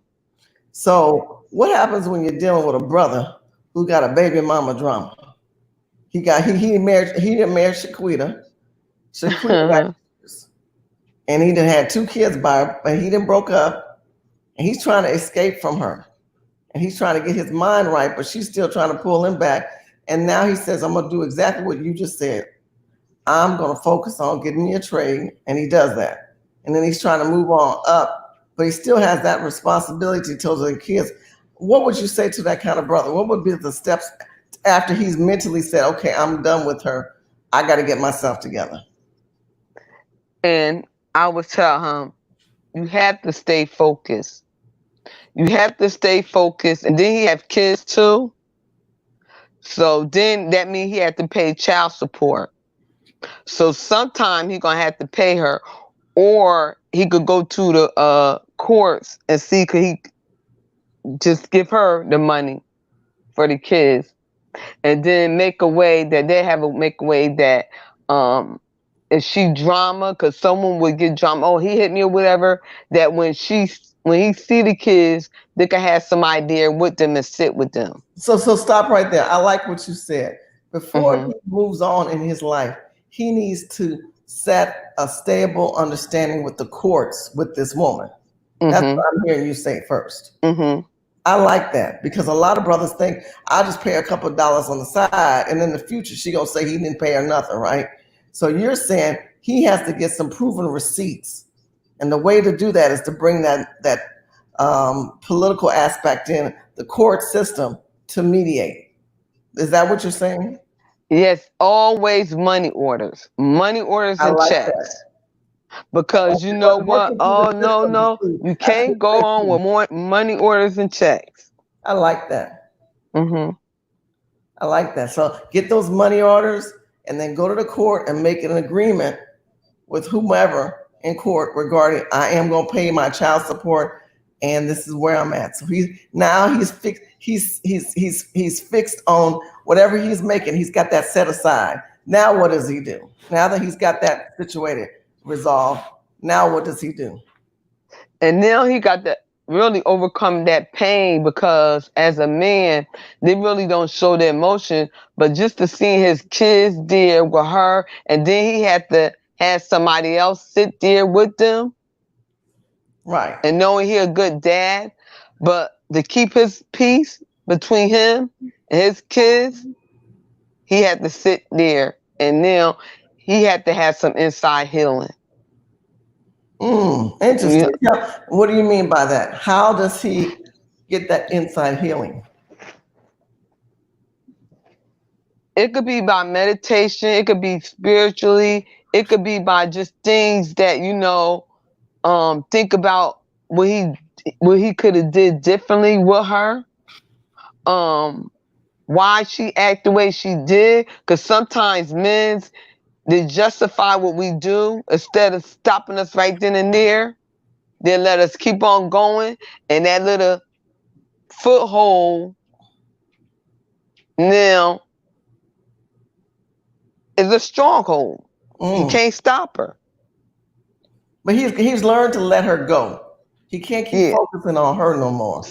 So what happens when you're dealing with a brother who got a baby mama drama? He didn't marry Shaquita. Shaquita got and he done had 2 kids by her, but he done broke up and he's trying to escape from her. And he's trying to get his mind right, but she's still trying to pull him back. And now he says, I'm gonna do exactly what you just said. I'm gonna focus on getting me a trade, and he does that. And then he's trying to move on up, but he still has that responsibility to the kids. What would you say to that kind of brother? What would be the steps after he's mentally said, okay, I'm done with her, I got to get myself together? And I would tell him, you have to stay focused. You have to stay focused. And then he have kids too. So then that means he had to pay child support. So sometime he gonna have to pay her, or he could go to the courts and see could he just give her the money for the kids, and then make a way that if she drama, because someone would get drama, oh, he hit me or whatever, that when he see the kids, they can have some idea with them and sit with them. So stop right there. I like what you said. Before he moves on in his life, he needs to set a stable understanding with the courts with this woman. That's what I'm hearing you say first. I like that, because a lot of brothers think I'll just pay a couple of dollars on the side, and in the future she gonna say he didn't pay her nothing, right? So you're saying he has to get some proven receipts, and the way to do that is to bring that political aspect in, the court system, to mediate. Is that what you're saying? Yes, always money orders and like checks. That. Because you know what? Oh, no. You can't go on with more money orders and checks. I like that. I like that. So get those money orders and then go to the court and make an agreement with whomever in court regarding, I am going to pay my child support and this is where I'm at. So he's fixed. He's fixed on whatever he's making. He's got that set aside. Now what does he do? Now that he's got that situated, resolved, now what does he do? And now he got to really overcome that pain, because as a man, they really don't show their emotion, but just to see his kids there with her, and then he had to have somebody else sit there with them. Right. And knowing he a good dad, but to keep his peace between him and his kids, he had to sit there, and now he had to have some inside healing. Interesting. Yeah. What do you mean by that? How does he get that inside healing? It could be by meditation. It could be spiritually. It could be by just things that, think about what he could have did differently with her. Why she act the way she did. Because sometimes they justify what we do instead of stopping us right then and there. They let us keep on going, and that little foothold now is a stronghold. You can't stop her. But he's learned to let her go. He can't keep focusing on her no more.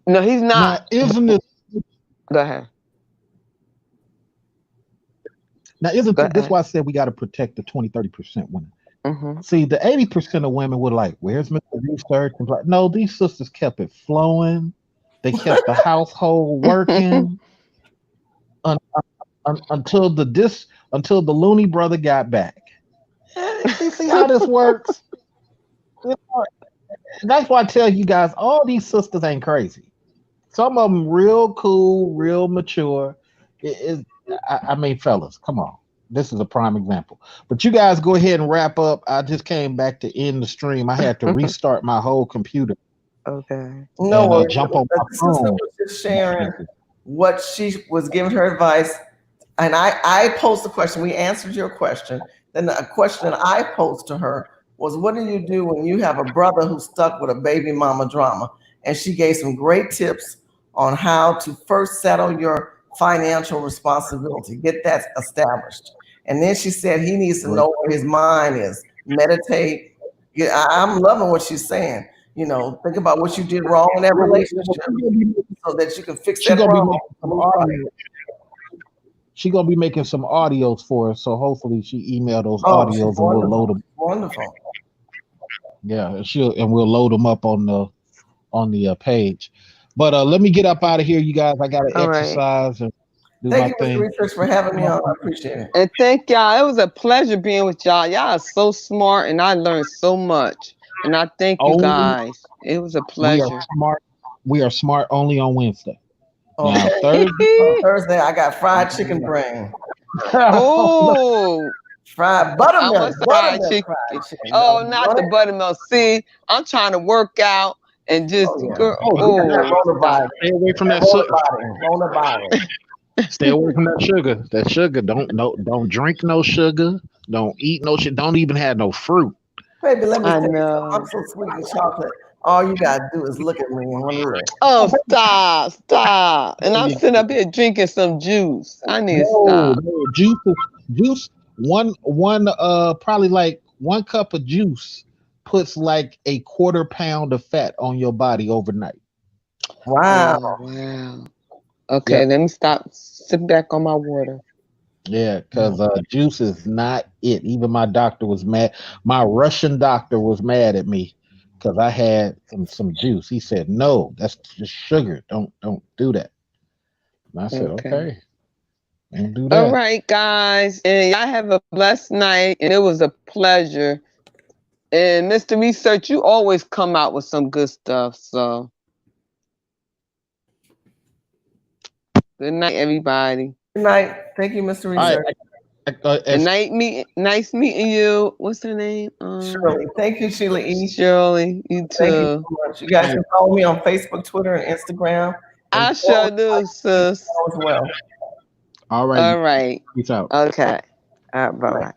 No, he's not. Now, isn't it? Go ahead. Now, isn't this why I said we got to protect the 20-30% women? Mm-hmm. See, the 80% of women were like, "Where's Mr. Research?" And like, no, these sisters kept it flowing. They kept the household working until the Looney brother got back. You see how this works? That's why I tell you guys, all these sisters ain't crazy. Some of them real cool, real mature. I mean, fellas, come on. This is a prime example. But you guys go ahead and wrap up. I just came back to end the stream. I had to restart my whole computer. Okay. No worries. Jump on my phone. Sister was just sharing what she was giving her advice. And I posed the question. We answered your question. Then a question I posed to her was, what do you do when you have a brother who's stuck with a baby mama drama? And she gave some great tips on how to first settle your financial responsibility, get that established. And then she said he needs to know where his mind is, meditate. I'm loving what she's saying. Think about what you did wrong in that relationship so that you can fix that wrong. She's gonna be making some audios for us, so hopefully she emailed those audios and we'll load them. Wonderful. Yeah, and we'll load them up on the page. But let me get up out of here, you guys. I gotta exercise and do my thing. Thank you, Mr. Research, for having me on. I appreciate it. And thank y'all. It was a pleasure being with y'all. Y'all are so smart, and I learned so much. And I thank you guys. It was a pleasure. We are smart only on Wednesday. Okay. Now, Thursday, I got fried chicken brain. Oh, fried buttermilk. Fried chicken. Oh, not the buttermilk. See, I'm trying to work out and just stay away from that sugar. Stay away from that sugar. That sugar. Don't drink no sugar. Don't eat no shit. Don't even have no fruit. Baby, let me tell you, I'm so sweet and chocolate. All you gotta do is look at me and want to look. Oh, stop. And I'm sitting up here drinking some juice. I need to stop. No, juice. One probably like 1 cup of juice puts like a 1/4 pound of fat on your body overnight. Wow. Wow. Okay, let me stop. Sit back on my water. Yeah, because juice is not it. Even my doctor was mad. My Russian doctor was mad at me because I had some juice. He said, "No, that's just sugar. Don't do that." And I said, "Okay, don't do that." All right, guys, and y'all have a blessed night. And it was a pleasure. And Mr. Research, you always come out with some good stuff. So, good night, everybody. Good night. Thank you, Mr. Research. Nice meeting you. What's her name? Shirley. Thank you, Sheila E. Shirley, you too. Thank you so much. You guys can follow me on Facebook, Twitter, and Instagram. I sure do, sis. As well. All right. All right. Peace out. Okay. All right. Bye-bye.